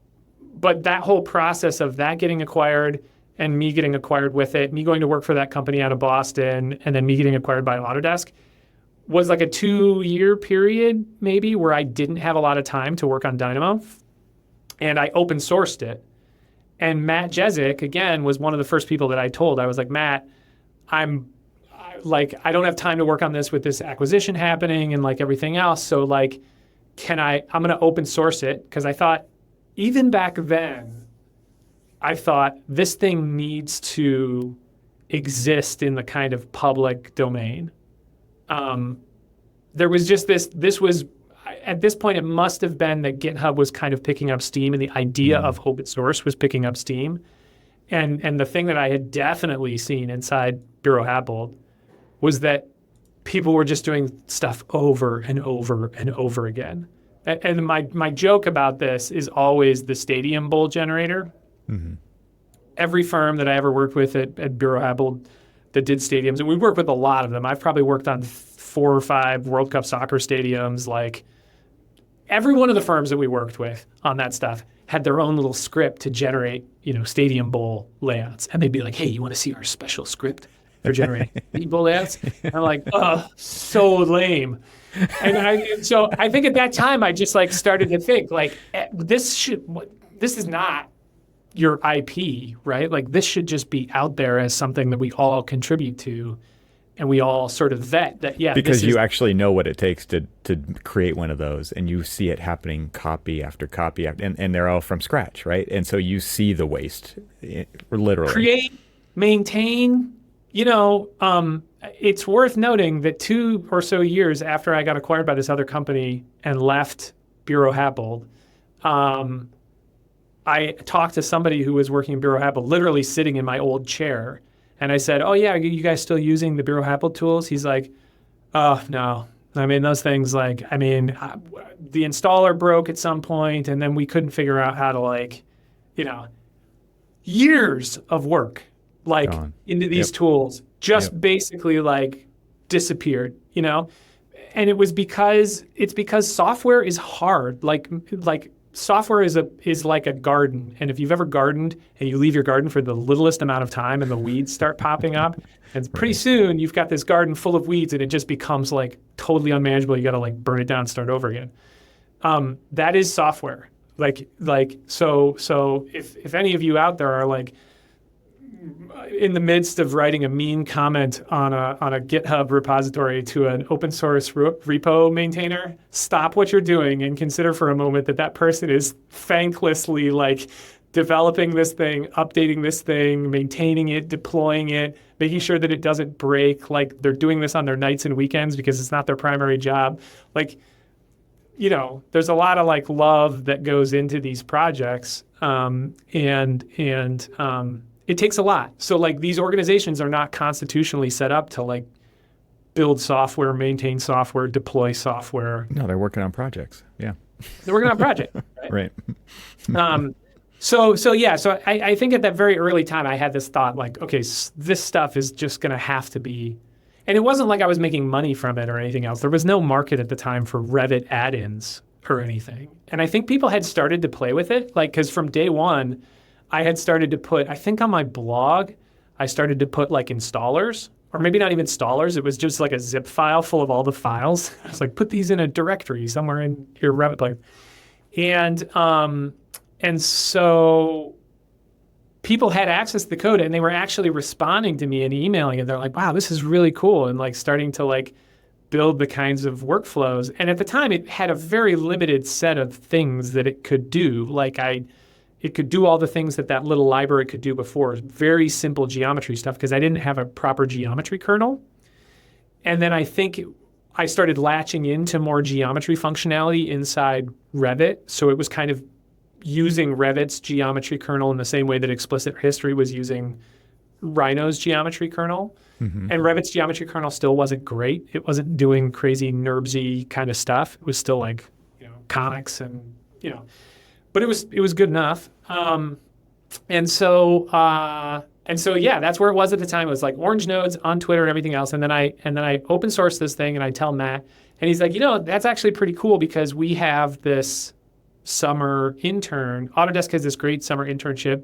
But that whole process of that getting acquired and me getting acquired with it, me going to work for that company out of Boston, and then me getting acquired by Autodesk, was a 2-year period maybe where I didn't have a lot of time to work on Dynamo. And I open sourced it. And Matt Jezik, again, was one of the first people that I told. I was like, Matt, I don't have time to work on this with this acquisition happening and everything else. So I'm going to open source it, because I thought, even back then, I thought this thing needs to exist in the kind of public domain. There was just this was, at this point, it must have been that GitHub was kind of picking up steam, and the idea of open source was picking up steam. And the thing that I had definitely seen inside Bureau Happold was that people were just doing stuff over and over and over again. And my joke about this is always the Stadium Bowl generator. Mm-hmm. Every firm that I ever worked with at Bureau Happold that did stadiums, and we worked with a lot of them. I've probably worked on 4 or 5 World Cup soccer stadiums. Every one of the firms that we worked with on that stuff had their own little script to generate, Stadium Bowl layouts. And they'd be like, hey, you want to see our special script for generating Stadium Bowl layouts? And I'm like, oh, so lame. And so I think at that time, I just started to think this is not your IP, right? This should just be out there as something that we all contribute to, and we all sort of vet that, yeah. Because you actually know what it takes to create one of those, and you see it happening copy after copy, and they're all from scratch, right? And so you see the waste, literally. Create, maintain, it's worth noting that 2 or so years after I got acquired by this other company and left Bureau Happold, I talked to somebody who was working in Bureau Happold, literally sitting in my old chair. And I said, oh, yeah, are you guys still using the Bureau Happold tools? He's like, oh, no. I mean, those things the installer broke at some point, and then we couldn't figure out how to years of work like Gone. into these tools, just basically like disappeared, And it's because software is hard. Like software is like a garden. And if you've ever gardened and you leave your garden for the littlest amount of time and the weeds start popping up, and pretty soon you've got this garden full of weeds and it just becomes like totally unmanageable. You got to like burn it down and start over again. That is software. So if any of you out there are like in the midst of writing a mean comment on a GitHub repository to an open source repo maintainer, stop what you're doing and consider for a moment that person is thanklessly like developing this thing, updating this thing, maintaining it, deploying it, making sure that it doesn't break. Like they're doing this on their nights and weekends because it's not their primary job. Like, there's a lot of like love that goes into these projects, and it takes a lot. So like these organizations are not constitutionally set up to like build software, maintain software, deploy software. No, they're working on projects. Yeah. They're working on projects. Right. So I think at that very early time, I had this thought like, okay, this stuff is just going to have to be, and it wasn't like I was making money from it or anything else. There was no market at the time for Revit add-ins or anything. And I think people had started to play with it, like, because from day one, I had started to put, I think on my blog, I started to put like installers, or maybe not even installers. It was just like a zip file full of all the files. I was like, put these in a directory somewhere in your Revit plugin. And so people had access to the code and they were actually responding to me and emailing it. They're like, wow, this is really cool. And like starting to like build the kinds of workflows. And at the time it had a very limited set of things that it could do. Like it could do all the things that little library could do before. Very simple geometry stuff because I didn't have a proper geometry kernel. And then I think I started latching into more geometry functionality inside Revit. So it was kind of using Revit's geometry kernel in the same way that Explicit History was using Rhino's geometry kernel. Mm-hmm. And Revit's geometry kernel still wasn't great. It wasn't doing crazy NURBSy kind of stuff. It was still like, comics and, but it was good enough. And so that's where it was at the time. It was like orange nodes on Twitter and everything else. And then I open source this thing and I tell Matt, and he's like, that's actually pretty cool because we have this summer intern. Autodesk has this great summer internship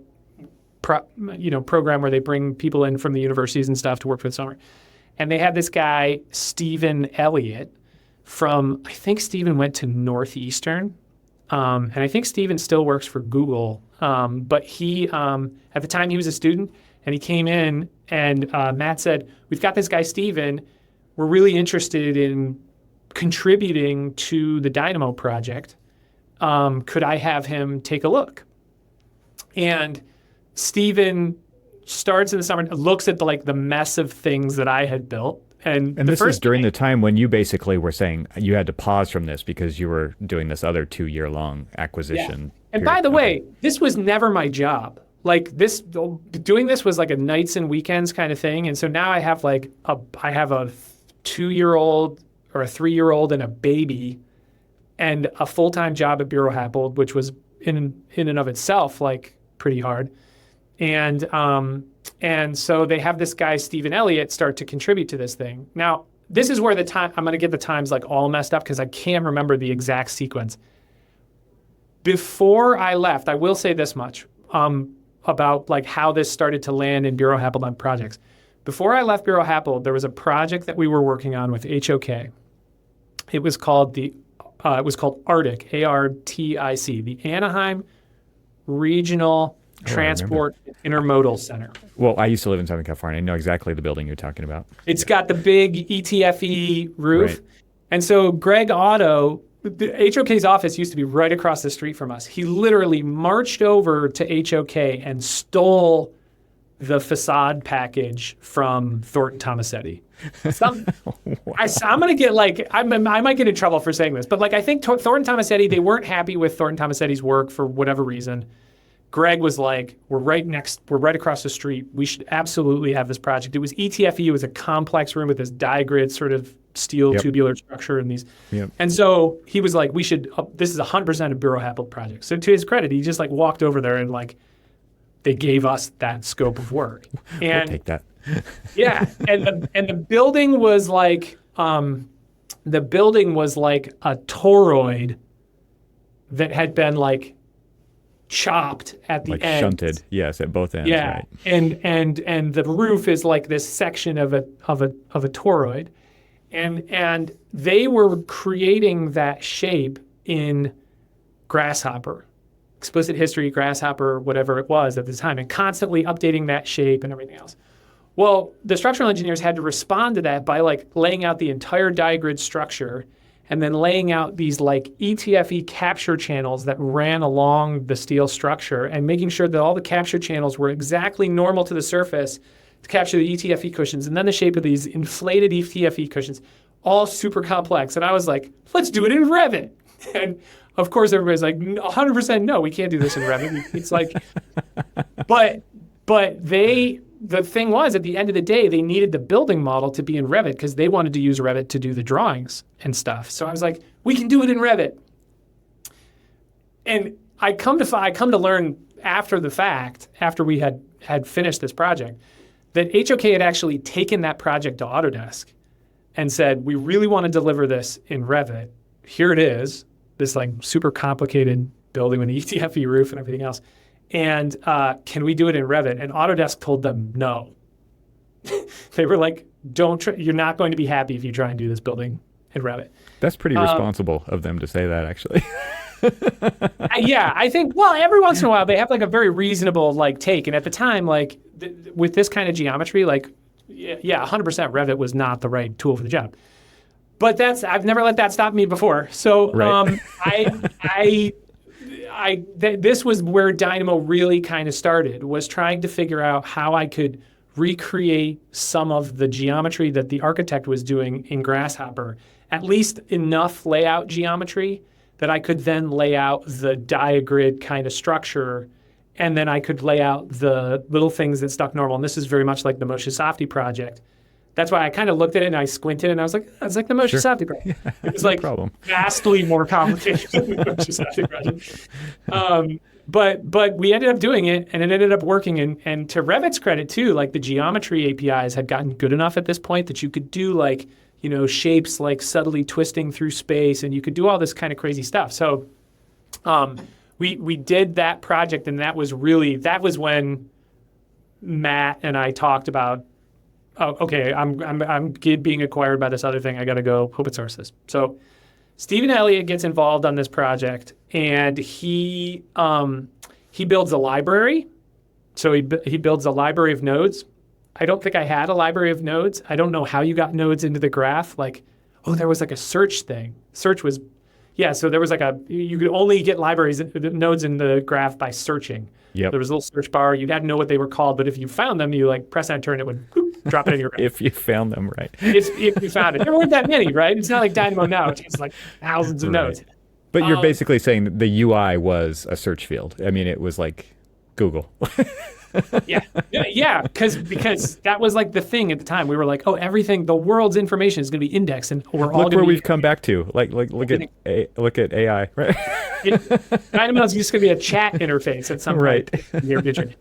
program where they bring people in from the universities and stuff to work for the summer. And they had this guy, Stephen Elliott, I think Stephen went to Northeastern. And I think Stephen still works for Google. But he, at the time he was a student and he came in and Matt said, we've got this guy, Stephen. We're really interested in contributing to the Dynamo project. Could I have him take a look? And Stephen starts in the summer, looks at the mess of things that I had built. And this is during the time when you basically were saying you had to pause from this because you were doing this other 2-year-long acquisition. Yeah. And by the way, this was never my job. Like doing this was like a nights and weekends kind of thing. And so now I have I have a 2-year-old or a 3-year-old and a baby and a full-time job at Bureau Happold, which was in and of itself like pretty hard. And so they have this guy, Stephen Elliott, start to contribute to this thing. Now, this is where I'm going to get the times like all messed up because I can't remember the exact sequence. Before I left, I will say this much about like how this started to land in Bureau Happold on projects. Before I left Bureau Happold, there was a project that we were working on with HOK. It was called ARTIC, ARTIC, the Anaheim Regional Transport Intermodal Center. Well, I used to live in Southern California. I know exactly the building you're talking about. It's got the big ETFE roof. Right. And so Greg Otto, the HOK's office used to be right across the street from us. He literally marched over to HOK and stole the facade package from Thornton Tomasetti. I'm going to get I might get in trouble for saying this, but I think Thornton Tomasetti, they weren't happy with Thornton Tomasetti's work for whatever reason. Greg was like, we're right across the street. We should absolutely have this project. It was ETFE. It was a complex room with this digrid sort of steel tubular structure and these. Yep. And so he was like, this is 100% a Bureau Happold project. So to his credit, he just walked over there and they gave us that scope of work. And We'll take that. yeah, and the building was like a toroid that had been like chopped at the Like end. shunted, yes, at both ends, Yeah, right? and the roof is like this section of a toroid, and they were creating that shape in Grasshopper, explicit history, Grasshopper, whatever it was at the time, and constantly updating that shape and everything else. Well, the structural engineers had to respond to that by like laying out the entire diagrid structure and then laying out these like ETFE capture channels that ran along the steel structure and making sure that all the capture channels were exactly normal to the surface to capture the ETFE cushions and then the shape of these inflated ETFE cushions, all super complex. And I was like, let's do it in Revit. And of course, everybody's like, 100% no, we can't do this in Revit. It's like, but the thing was, at the end of the day, they needed the building model to be in Revit because they wanted to use Revit to do the drawings and stuff. So I was like, we can do it in Revit. And I come to learn after the fact, after we had finished this project, that HOK had actually taken that project to Autodesk and said, we really want to deliver this in Revit. Here it is, this like super complicated building with an ETFE roof and everything else. And can we do it in Revit? And Autodesk told them no. They were like, you're not going to be happy if you try and do this building in Revit. That's pretty responsible of them to say that, actually. Yeah, I think, well, every once in a while they have like a very reasonable like take. And at the time, like with this kind of geometry, like, yeah, 100% Revit was not the right tool for the job. But I've never let that stop me before. So right. This was where Dynamo really kind of started, was trying to figure out how I could recreate some of the geometry that the architect was doing in Grasshopper, at least enough layout geometry that I could then lay out the diagrid kind of structure, and then I could lay out the little things that stuck normal. And this is very much like the Moshe Safdie project. That's why I kind of looked at it and I squinted and I was like, it's like the Moshe Safdie project. Yeah, it was no like problem. Vastly more complicated than the Moshe Safdie project. But we ended up doing it and it ended up working. And to Revit's credit too, like the geometry APIs had gotten good enough at this point that you could do like, shapes like subtly twisting through space and you could do all this kind of crazy stuff. So we did that project and that was when Matt and I talked about, oh, okay, I'm being acquired by this other thing. I got to go open source this. So Stephen Elliott gets involved on this project, and he builds a library. So he builds a library of nodes. I don't think I had a library of nodes. I don't know how you got nodes into the graph. Like, there was like a search thing. Search was, yeah. So there was like you could only get nodes in the graph by searching. Yep. There was a little search bar. You'd have to know what they were called, but if you found them, you like press enter and it would drop it in your graph. If you found them, right. If you found it. There weren't that many, right? It's not like Dynamo now. It's like thousands of nodes. But you're basically saying that the UI was a search field. I mean, it was like Google. Yeah, because that was like the thing at the time. We were like, everything, the world's information is going to be indexed, and we're all look where we've come back to. Like look at AI, right? Dynamo is just going to be a chat interface at some point in the near future.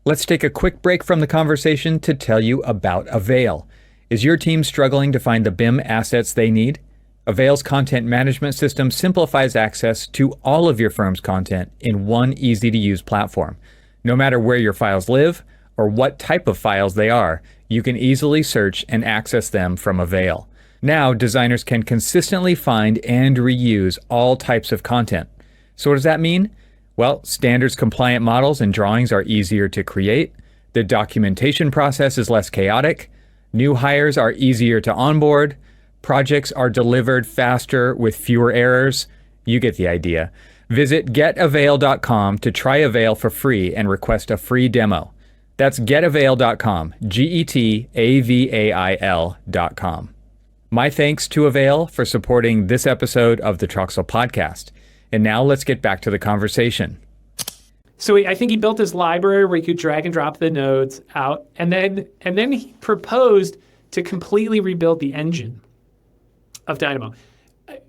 Let's take a quick break from the conversation to tell you about AVAIL. Is your team struggling to find the BIM assets they need? AVAIL's content management system simplifies access to all of your firm's content in one easy-to-use platform. No matter where your files live or what type of files they are, you can easily search and access them from AVAIL. Now, designers can consistently find and reuse all types of content. So what does that mean? Well, standards-compliant models and drawings are easier to create. The documentation process is less chaotic. New hires are easier to onboard. Projects are delivered faster with fewer errors. You get the idea. Visit getavail.com to try AVAIL for free and request a free demo. That's getavail.com, GETAVAIL.com. My thanks to AVAIL for supporting this episode of the Troxel Podcast. And now let's get back to the conversation. So I think he built this library where he could drag and drop the nodes out, and then he proposed to completely rebuild the engine of Dynamo.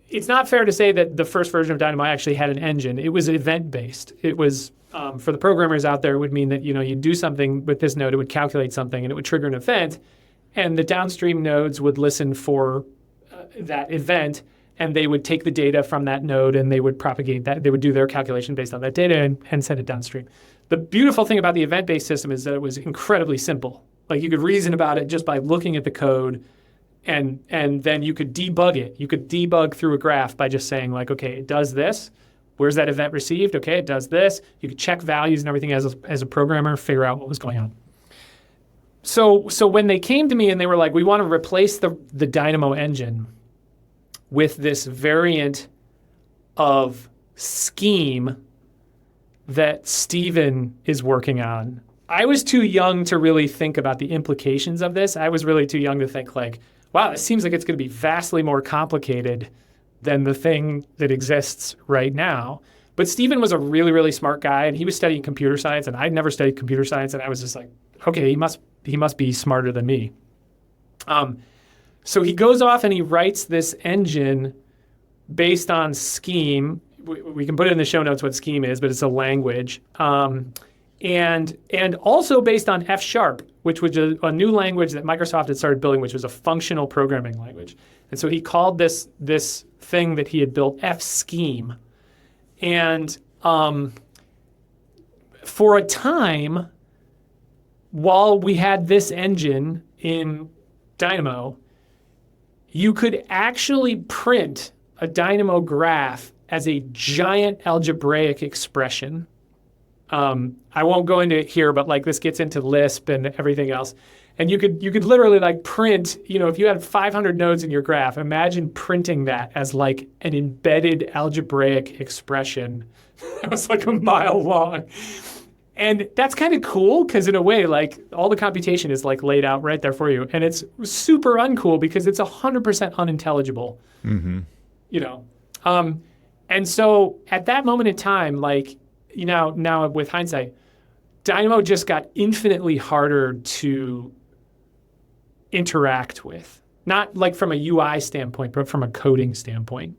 It's not fair to say that the first version of Dynamo actually had an engine. It was event-based. It was For the programmers out there, it would mean that, you do something with this node, it would calculate something and it would trigger an event, and the downstream nodes would listen for that event, and they would take the data from that node and they would propagate that. They would do their calculation based on that data and send it downstream. The beautiful thing about the event-based system is that it was incredibly simple. Like, you could reason about it just by looking at the code, and then you could debug it. You could debug through a graph by just saying, like, okay, it does this. Where's that event received? Okay, it does this. You could check values and everything as a programmer, figure out what was going on. So when they came to me and they were like, we want to replace the Dynamo engine with this variant of scheme that Steven is working on, I was too young to really think about the implications of this. I was really too young to think, like, wow, it seems like it's going to be vastly more complicated than the thing that exists right now. But Steven was a really, really smart guy, and he was studying computer science, and I'd never studied computer science, and I was just like, okay, he must be smarter than me. So he goes off and he writes this engine based on Scheme. We can put it in the show notes what Scheme is, but it's a language. And also based on F#, which was a new language that Microsoft had started building, which was a functional programming language. And so he called this thing that he had built F-Scheme. And for a time, while we had this engine in Dynamo, you could actually print a Dynamo graph as a giant algebraic expression. I won't go into it here, but like this gets into Lisp and everything else. And you could literally like print, if you had 500 nodes in your graph, imagine printing that as like an embedded algebraic expression that was like a mile long. And that's kind of cool because in a way, like all the computation is like laid out right there for you. And it's super uncool because it's 100% unintelligible, and so at that moment in time, like, now with hindsight, Dynamo just got infinitely harder to interact with. Not like from a UI standpoint, but from a coding standpoint.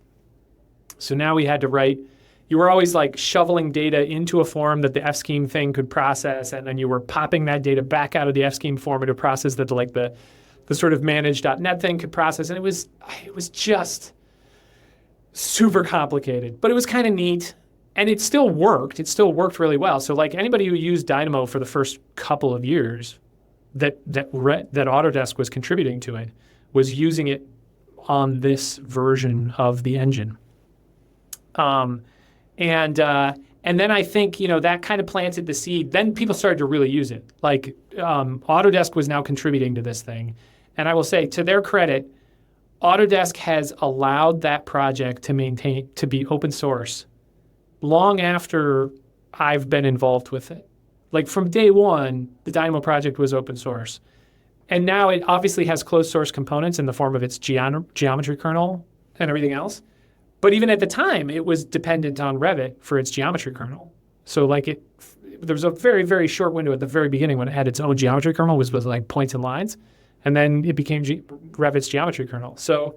So now we had to write, you were always like shoveling data into a form that the F-Scheme thing could process, and then you were popping that data back out of the F-Scheme form into a process that like the sort of managed.NET thing could process. And it was just super complicated, but it was kind of neat. And it still worked. It still worked really well. So like anybody who used Dynamo for the first couple of years that Autodesk was contributing to it was using it on this version of the engine. And then I think, that kind of planted the seed. Then people started to really use it. Like Autodesk was now contributing to this thing. And I will say, to their credit, Autodesk has allowed that project to be open source long after I've been involved with it. Like from day one, the Dynamo project was open source. And now it obviously has closed source components in the form of its geometry kernel and everything else. But even at the time, it was dependent on Revit for its geometry kernel. So like there was a very, very short window at the very beginning when it had its own geometry kernel, was like points and lines. And then it became Revit's geometry kernel. So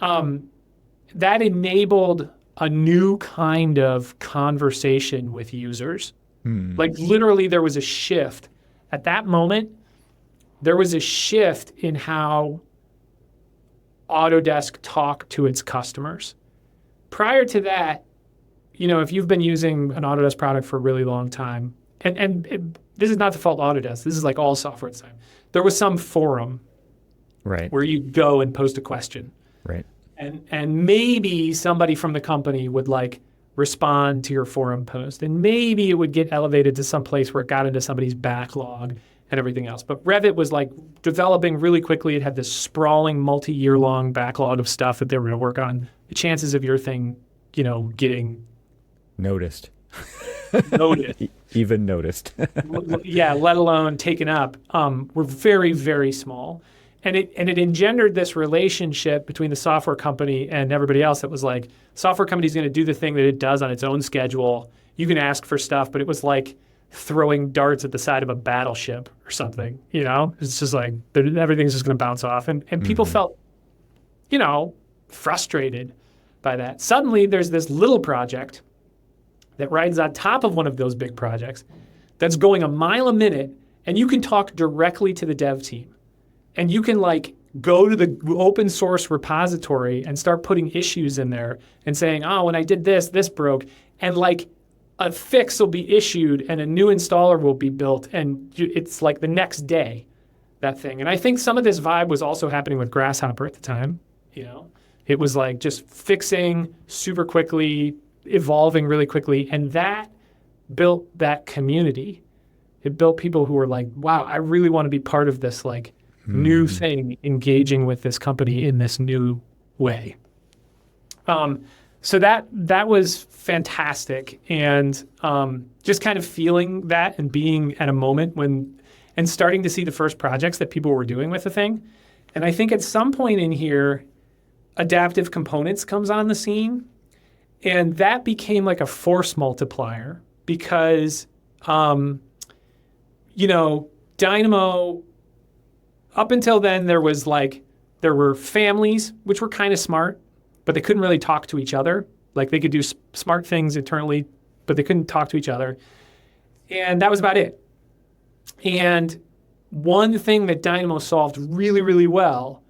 that enabled a new kind of conversation with users. Like literally there was a shift. At that moment, there was a shift in how Autodesk talked to its customers. Prior to that, if you've been using an Autodesk product for a really long time, and this is not the fault of Autodesk, this is like all software at the time, there was some forum where you go and post a question. Right. And maybe somebody from the company would like respond to your forum post, and maybe it would get elevated to some place where it got into somebody's backlog and everything else. But Revit was like developing really quickly. It had this sprawling multi-year long backlog of stuff that they were going to work on. The chances of your thing, getting noticed. Even noticed. Yeah, let alone taken up, were very, very small. And it engendered this relationship between the software company and everybody else that was like, software company is going to do the thing that it does on its own schedule. You can ask for stuff, but it was like throwing darts at the side of a battleship or something, It's just like everything's just going to bounce off. And people felt, frustrated by that. Suddenly there's this little project that rides on top of one of those big projects that's going a mile a minute, and you can talk directly to the dev team. And you can like go to the open source repository and start putting issues in there and saying, oh, when I did this, this broke. And like a fix will be issued and a new installer will be built. And it's like the next day, that thing. And I think some of this vibe was also happening with Grasshopper at the time. You know, it was like just fixing super quickly, evolving really quickly. And that built that community. It built people who were like, wow, I really want to be part of this like new thing, engaging with this company in this new way. So that was fantastic. And just kind of feeling that and being at a moment and starting to see the first projects that people were doing with the thing. And I think at some point in here, adaptive components comes on the scene. And that became like a force multiplier because, Dynamo, up until then, there were families, which were kind of smart, but they couldn't really talk to each other. Like they could do smart things internally, but they couldn't talk to each other. And that was about it. And one thing that Dynamo solved really, really well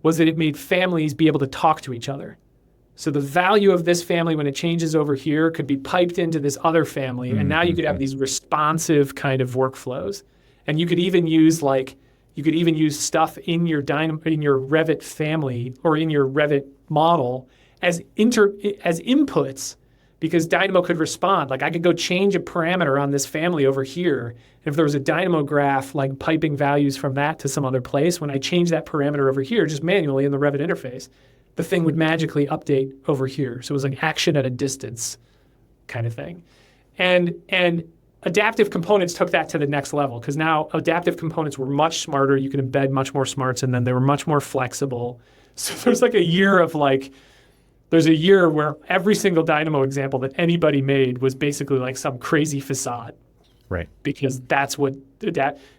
was that it made families be able to talk to each other. So the value of this family when it changes over here could be piped into this other family. And now you could have these responsive kind of workflows. And you could even use stuff in your Revit family or in your Revit model as inputs, because Dynamo could respond. Like I could go change a parameter on this family over here. And if there was a Dynamo graph like piping values from that to some other place, when I change that parameter over here just manually in the Revit interface, the thing would magically update over here. So it was like action at a distance kind of thing. And adaptive components took that to the next level because now adaptive components were much smarter. You can embed much more smarts in them. They were much more flexible. So there's a year where every single Dynamo example that anybody made was basically like some crazy facade. Right. Because that's what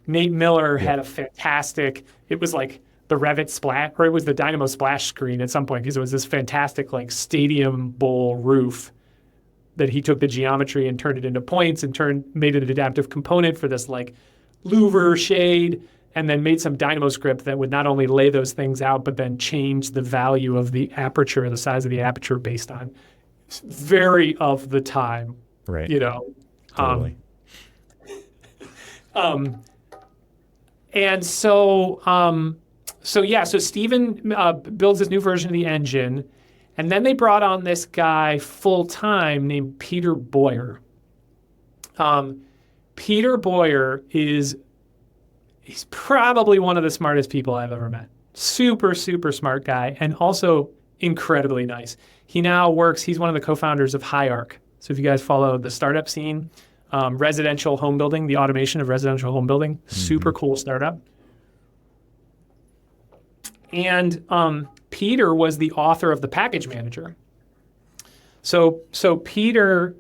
Nate Miller had a fantastic, it was like the Revit splash, or it was the Dynamo splash screen at some point because it was this fantastic like stadium bowl roof that he took the geometry and turned it into points and made it an adaptive component for this like louver shade, and then made some Dynamo script that would not only lay those things out, but then change the value of the aperture, the size of the aperture based on very of the time. Right. Totally. And so Steven builds this new version of the engine, and then they brought on this guy full-time named Peter Boyer. Peter Boyer he's probably one of the smartest people I've ever met. Super, super smart guy, and also incredibly nice. He's one of the co-founders of Hierarch. So if you guys follow the startup scene, residential home building, the automation of residential home building, super cool startup. And Peter was the author of the package manager. So Peter,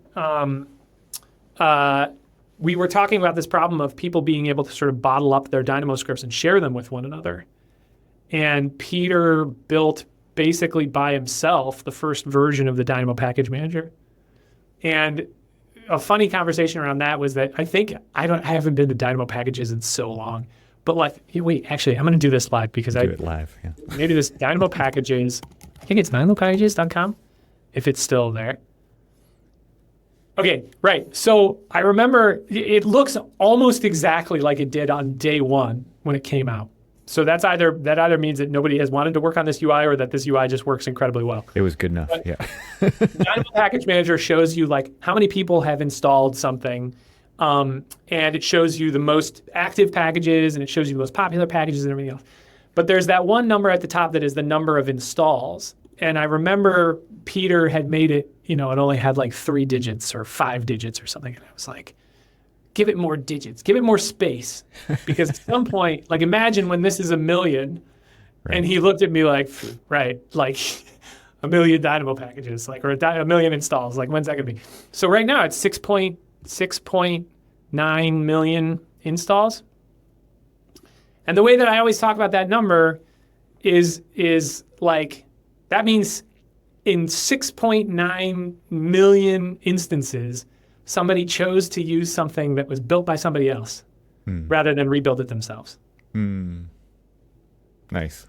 we were talking about this problem of people being able to sort of bottle up their Dynamo scripts and share them with one another. And Peter built basically by himself the first version of the Dynamo package manager. And a funny conversation around that was that I haven't been to Dynamo packages in so long. But wait, actually, I'm going to do this live because do it live. Yeah. Maybe this Dynamo packages. I think it's dynamopackages.com, if it's still there. Okay, right. So I remember it looks almost exactly like it did on day one when it came out. So that either means that nobody has wanted to work on this UI or that this UI just works incredibly well. It was good enough. Yeah. Dynamo Package Manager shows you like how many people have installed something. And it shows you the most active packages, and it shows you the most popular packages and everything else. But there's that one number at the top that is the number of installs. And I remember Peter had made it, it only had like 3 digits or 5 digits or something. And I was like, give it more digits, give it more space. Because at some point, like imagine when this is 1 million, right. And he looked at me like, right, like 1 million Dynamo packages, like, or 1 million installs, like when's that gonna be? So right now it's 6.9 million installs. And the way that I always talk about that number is like, that means in 6.9 million instances, somebody chose to use something that was built by somebody else rather than rebuild it themselves. Nice.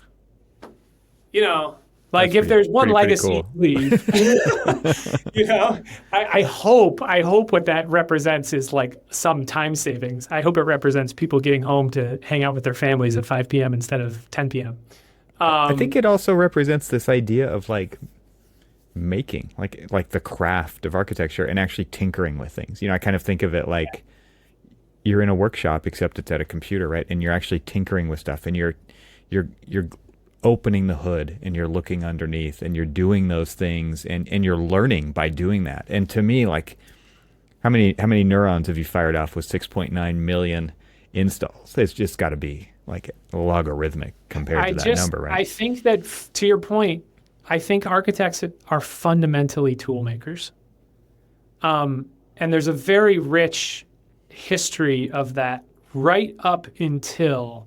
You know, like if there's one legacy to leave, you know, I hope what that represents is like some time savings. I hope it represents people getting home to hang out with their families at 5 p.m. instead of 10 p.m. I think it also represents this idea of like making, like the craft of architecture and actually tinkering with things. You know, I kind of think of it like you're in a workshop, except it's at a computer, right? And you're actually tinkering with stuff, and you're opening the hood and you're looking underneath and you're doing those things and you're learning by doing that. And to me, like how many neurons have you fired off with 6.9 million installs? It's just got to be like logarithmic compared to that number, right? I think that to your point, I think architects are fundamentally tool makers. And there's a very rich history of that right up until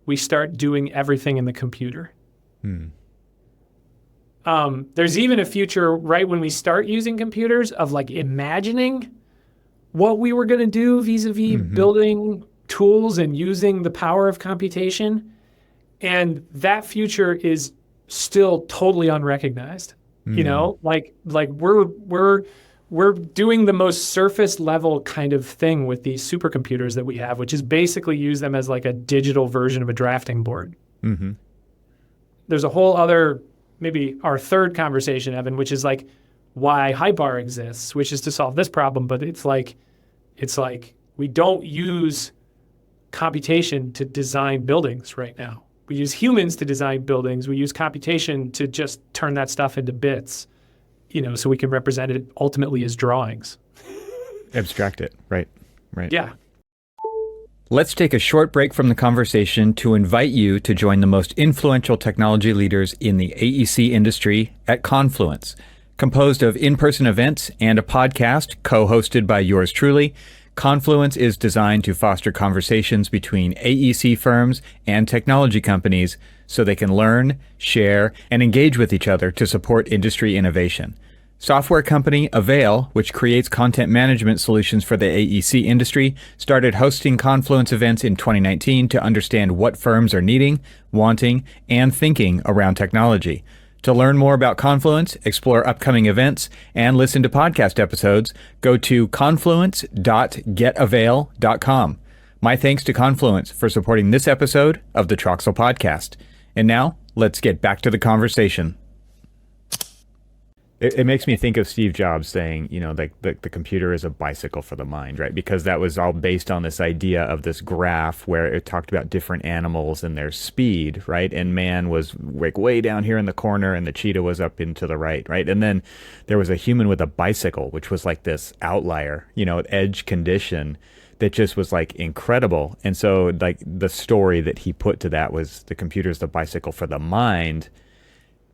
we start doing everything in the computer. There's even a future right when we start using computers of like imagining what we were going to do vis-a-vis building tools and using the power of computation. And that future is still totally unrecognized. You know, like we're doing the most surface level kind of thing with these supercomputers that we have, which is basically use them as like a digital version of a drafting board. There's a whole other, maybe our third conversation, Evan, which is like why Hybar exists, which is to solve this problem. But it's like we don't use computation to design buildings right now. We use humans to design buildings. We use computation to just turn that stuff into bits, you know, so we can represent it ultimately as drawings. Abstract it. Right. Yeah. Let's take a short break from the conversation to invite you to join the most influential technology leaders in the AEC industry at Confluence. Composed of in-person events and a podcast co-hosted by yours truly, Confluence is designed to foster conversations between AEC firms and technology companies so they can learn, share, and engage with each other to support industry innovation. Software company AVAIL, which creates content management solutions for the AEC industry, started hosting Confluence events in 2019 to understand what firms are needing, wanting, and thinking around technology. To learn more about Confluence, explore upcoming events, and listen to podcast episodes, go to confluence.getavail.com. My thanks to Confluence for supporting this episode of the Troxel Podcast. And now, let's get back to the conversation. It makes me think of Steve Jobs saying, you know, like the computer is a bicycle for the mind, right? Because that was all based on this idea of this graph where it talked about different animals and their speed, right? And man was like way down here in the corner and the cheetah was up into the right? And then there was a human with a bicycle, which was like this outlier, you know, edge condition that just was like incredible. And so like the story that he put to that was the computer's the bicycle for the mind.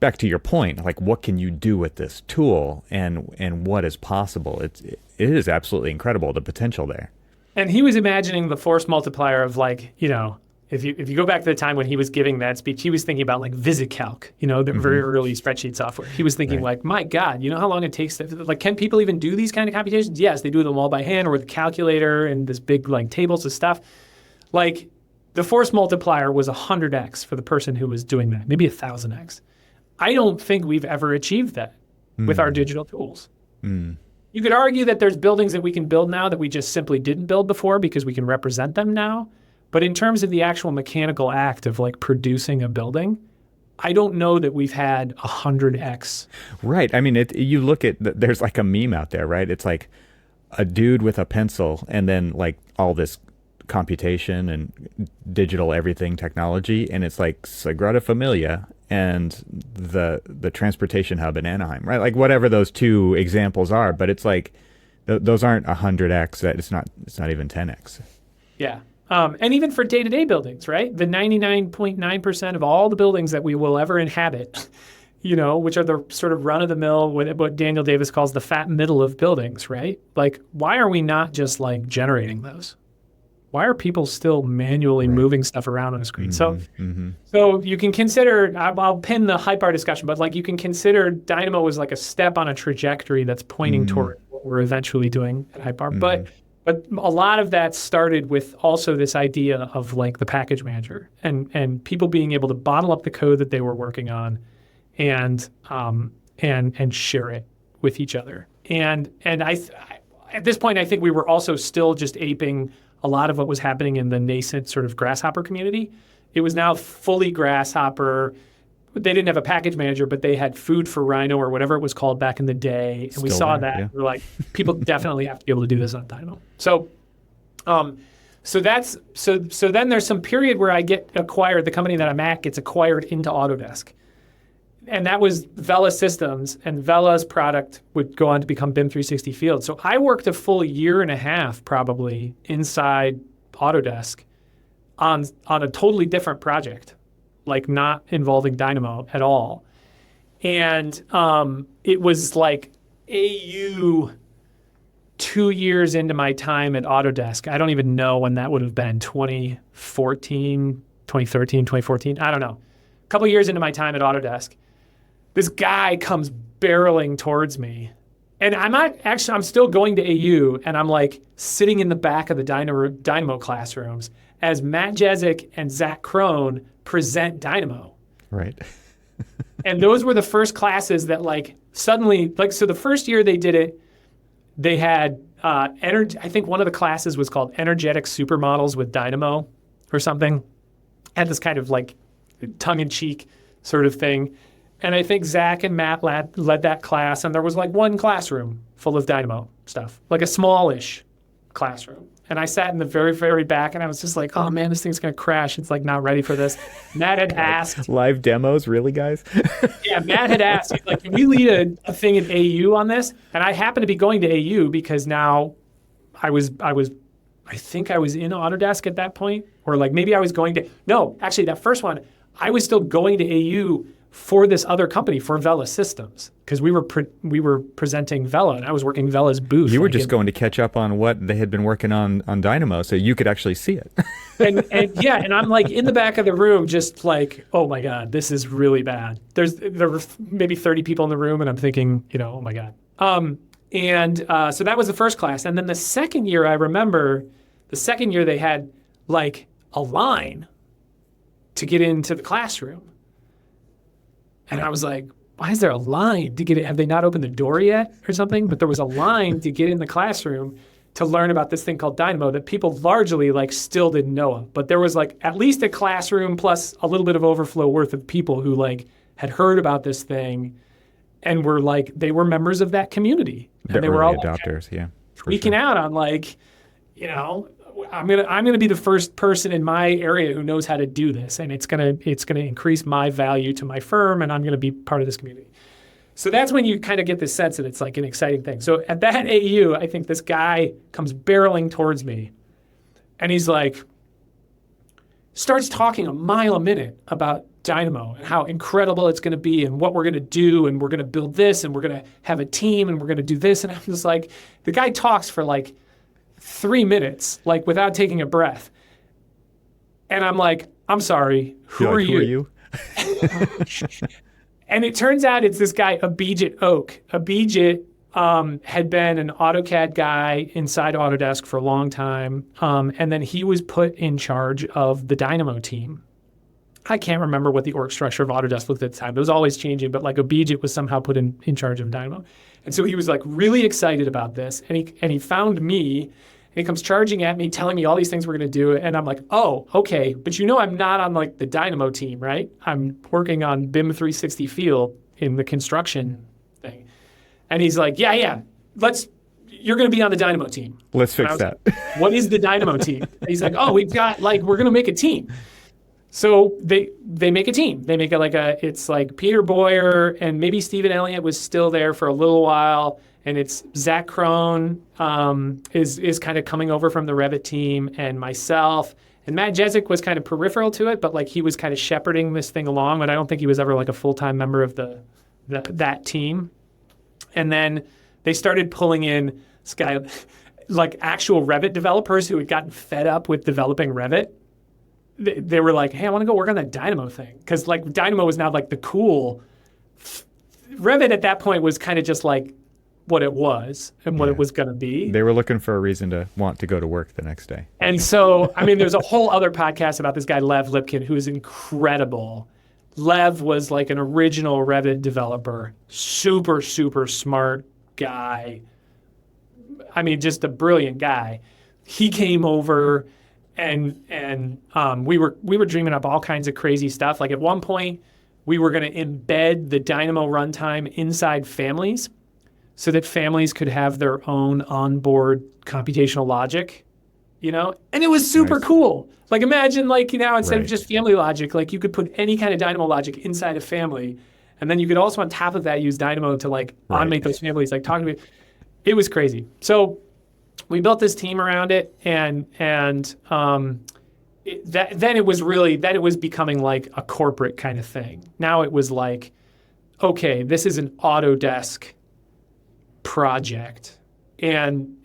Back to your point, like what can you do with this tool and what is possible? It is absolutely incredible, the potential there. And he was imagining the force multiplier of like, you know, if you go back to the time when he was giving that speech, he was thinking about like VisiCalc, you know, the very early spreadsheet software. He was thinking like, my God, you know how long it takes to, like, can people even do these kind of computations? Yes, they do them all by hand or with a calculator and this big like tables of stuff. Like the force multiplier was 100x for the person who was doing that, maybe 1,000x. I don't think we've ever achieved that with our digital tools. You could argue that there's buildings that we can build now that we just simply didn't build before because we can represent them now. But in terms of the actual mechanical act of like producing a building, I don't know that we've had 100x. Right. I mean, you look at, there's like a meme out there, right? It's like a dude with a pencil and then like all this computation and digital everything technology. And it's like Sagrada Familia and the transportation hub in Anaheim, right? Like whatever those two examples are, but it's like those aren't 100x. That it's not even 10x. Yeah. And even for day-to-day buildings, right? The 99.9% of all the buildings that we will ever inhabit, you know, which are the sort of run-of-the-mill, what Daniel Davis calls the fat middle of buildings, right? Like, why are we not just like generating those? Why are people still manually moving stuff around on a screen? So you can consider, I'll pin the Hybar discussion, but like you can consider Dynamo as like a step on a trajectory that's pointing toward what we're eventually doing at Hypar. But a lot of that started with also this idea of like the package manager and people being able to bottle up the code that they were working on and share it with each other. And at this point, I think we were also still just aping a lot of what was happening in the nascent sort of Grasshopper community. It was now fully Grasshopper. They didn't have a package manager, but they had Food for Rhino or whatever it was called back in the day. And we saw that. Yeah. We're like, people definitely have to be able to do this on Dynamo. So then there's some period where I get acquired. The company that I'm at gets acquired into Autodesk. And that was Vela Systems, and Vela's product would go on to become BIM 360 Field. So I worked a full year and a half probably inside Autodesk on a totally different project, like not involving Dynamo at all. And it was like AU 2 years into my time at Autodesk. I don't even know when that would have been, 2013, 2014, I don't know. A couple years into my time at Autodesk, this guy comes barreling towards me. And I'm still going to AU, and I'm like sitting in the back of the Dynamo classrooms as Matt Jezik and Zach Krohn present Dynamo. Right. And those were the first classes that like suddenly, like, so the first year they did it, they had, I think one of the classes was called Energetic Supermodels with Dynamo or something. Had this kind of like tongue-in-cheek sort of thing. And I think Zach and Matt led that class, and there was like one classroom full of Dynamo stuff, like a smallish classroom. And I sat in the very, very back, and I was just like, oh man, this thing's going to crash. It's like not ready for this. Matt had asked. Live demos, really, guys? Yeah, Matt had asked, he's like, can we lead a thing in AU on this? And I happened to be going to AU because now I think I was in Autodesk at that point, or like maybe I was going to, no, actually that first one, I was still going to AU for this other company, for Vela Systems, because we were presenting Vela, and I was working Vela's booth. You were just going to catch up on what they had been working on Dynamo, so you could actually see it. and I'm like in the back of the room, just like, oh my God, this is really bad. There were maybe 30 people in the room, and I'm thinking, oh my God. So that was the first class, and then the second year, I remember, they had like a line to get into the classroom. And I was like, why is there a line to get it? Have they not opened the door yet or something? But there was a line to get in the classroom to learn about this thing called Dynamo that people largely like still didn't know of. But there was like at least a classroom plus a little bit of overflow worth of people who like had heard about this thing and were like, they were members of that community. And they were all adopters, yeah. Freaking out on like, I'm gonna be the first person in my area who knows how to do this, and it's gonna increase my value to my firm, and I'm gonna be part of this community. So that's when you kind of get this sense that it's like an exciting thing. So at that AU, I think this guy comes barreling towards me, and he's like, starts talking a mile a minute about Dynamo and how incredible it's gonna be, and what we're gonna do, and we're gonna build this, and we're gonna have a team, and we're gonna do this, and I'm just like, the guy talks for like 3 minutes, like without taking a breath. And I'm like, I'm sorry, who are you? And it turns out it's this guy, Abhijit Oak. Abhijit had been an AutoCAD guy inside Autodesk for a long time. And then he was put in charge of the Dynamo team. I can't remember what the org structure of Autodesk looked at the time. It was always changing, but like Abhijit was somehow put in charge of Dynamo. And so he was like really excited about this. And he found me, and he comes charging at me, telling me all these things we're going to do. And I'm like, oh, okay. But I'm not on like the Dynamo team, right? I'm working on BIM 360 Field in the construction thing. And he's like, yeah, you're going to be on the Dynamo team. Let's fix that. Like, what is the Dynamo team? And he's like, oh, we're going to make a team. So they make a team. They make it's like Peter Boyer and maybe Stephen Elliott was still there for a little while. And it's Zach Krohn is kind of coming over from the Revit team, and myself. And Matt Jezik was kind of peripheral to it, but like he was kind of shepherding this thing along. But I don't think he was ever like a full-time member of that team. And then they started pulling in this guy, like actual Revit developers who had gotten fed up with developing Revit. They were like, hey, I want to go work on that Dynamo thing. Because like Dynamo was now like the cool. Revit at that point was kind of just like what it was and what it was going to be. They were looking for a reason to want to go to work the next day. And so, I mean, there's a whole other podcast about this guy, Lev Lipkin, who is incredible. Lev was like an original Revit developer, super, super smart guy. I mean, just a brilliant guy. He came over and we were dreaming up all kinds of crazy stuff. Like at one point, we were going to embed the Dynamo runtime inside families so that families could have their own onboard computational logic, you know? And it was super cool. Like imagine like, you know, instead of just family logic, like you could put any kind of Dynamo logic inside a family. And then you could also on top of that use Dynamo to like automate those families, like talk to me. It was crazy. So we built this team around it then it was becoming like a corporate kind of thing. Now it was like, okay, this is an Autodesk project. And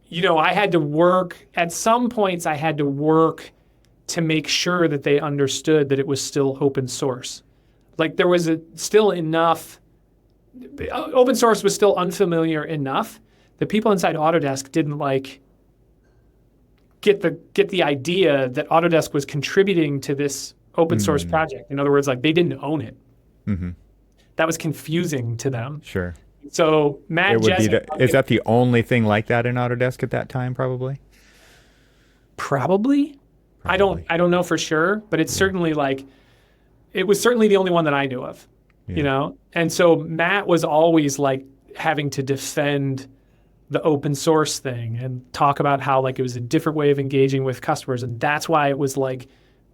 you know, at some points I had to work to make sure that they understood that it was still open source. Like there was still enough, open source was still unfamiliar enough that people inside Autodesk didn't like get the idea that Autodesk was contributing to this open source project. In other words, like they didn't own it. Mm-hmm. That was confusing to them. Sure. So Matt Jessic, is that the only thing like that in Autodesk at that time? Probably. I don't know for sure, but it's certainly like it was certainly the only one that I knew of. Yeah. You know, and so Matt was always like having to defend the open source thing and talk about how like it was a different way of engaging with customers, and that's why it was like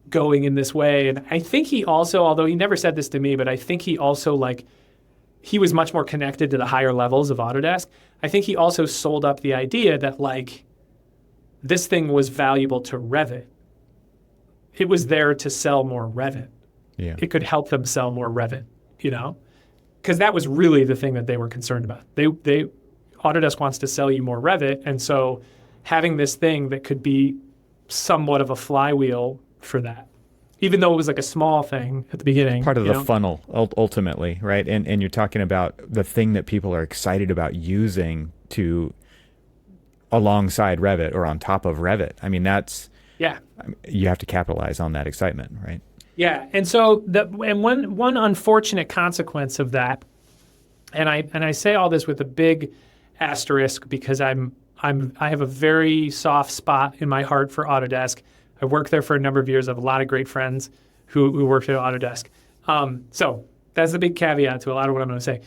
going in this way. And I think he also, although he never said this to me, but I think he also like he was much more connected to the higher levels of Autodesk. I think he also sold up the idea that like this thing was valuable to Revit. It was there to sell more Revit. Yeah. It could help them sell more Revit, you know, because that was really the thing that they were concerned about. Autodesk wants to sell you more Revit, and so having this thing that could be somewhat of a flywheel for that, even though it was like a small thing at the beginning. Part of the funnel, ultimately, right? And you're talking about the thing that people are excited about using to alongside Revit or on top of Revit. I mean, you have to capitalize on that excitement, right? Yeah, and so one unfortunate consequence of that, and I say all this with a big asterisk because I have a very soft spot in my heart for Autodesk. I worked there for a number of years. I have a lot of great friends who worked at Autodesk. So that's the big caveat to a lot of what I'm going to say.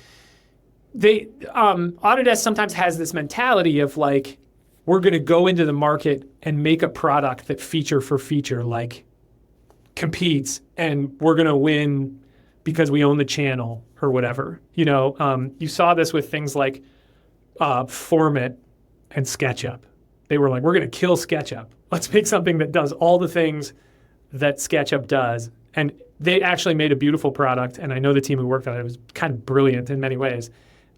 Autodesk sometimes has this mentality of like, we're going to go into the market and make a product that feature for feature like competes, and we're going to win because we own the channel or whatever. You know, you saw this with things like Format and SketchUp. They were like, we're going to kill SketchUp. Let's make something that does all the things that SketchUp does. And they actually made a beautiful product. And I know the team who worked on it was kind of brilliant in many ways.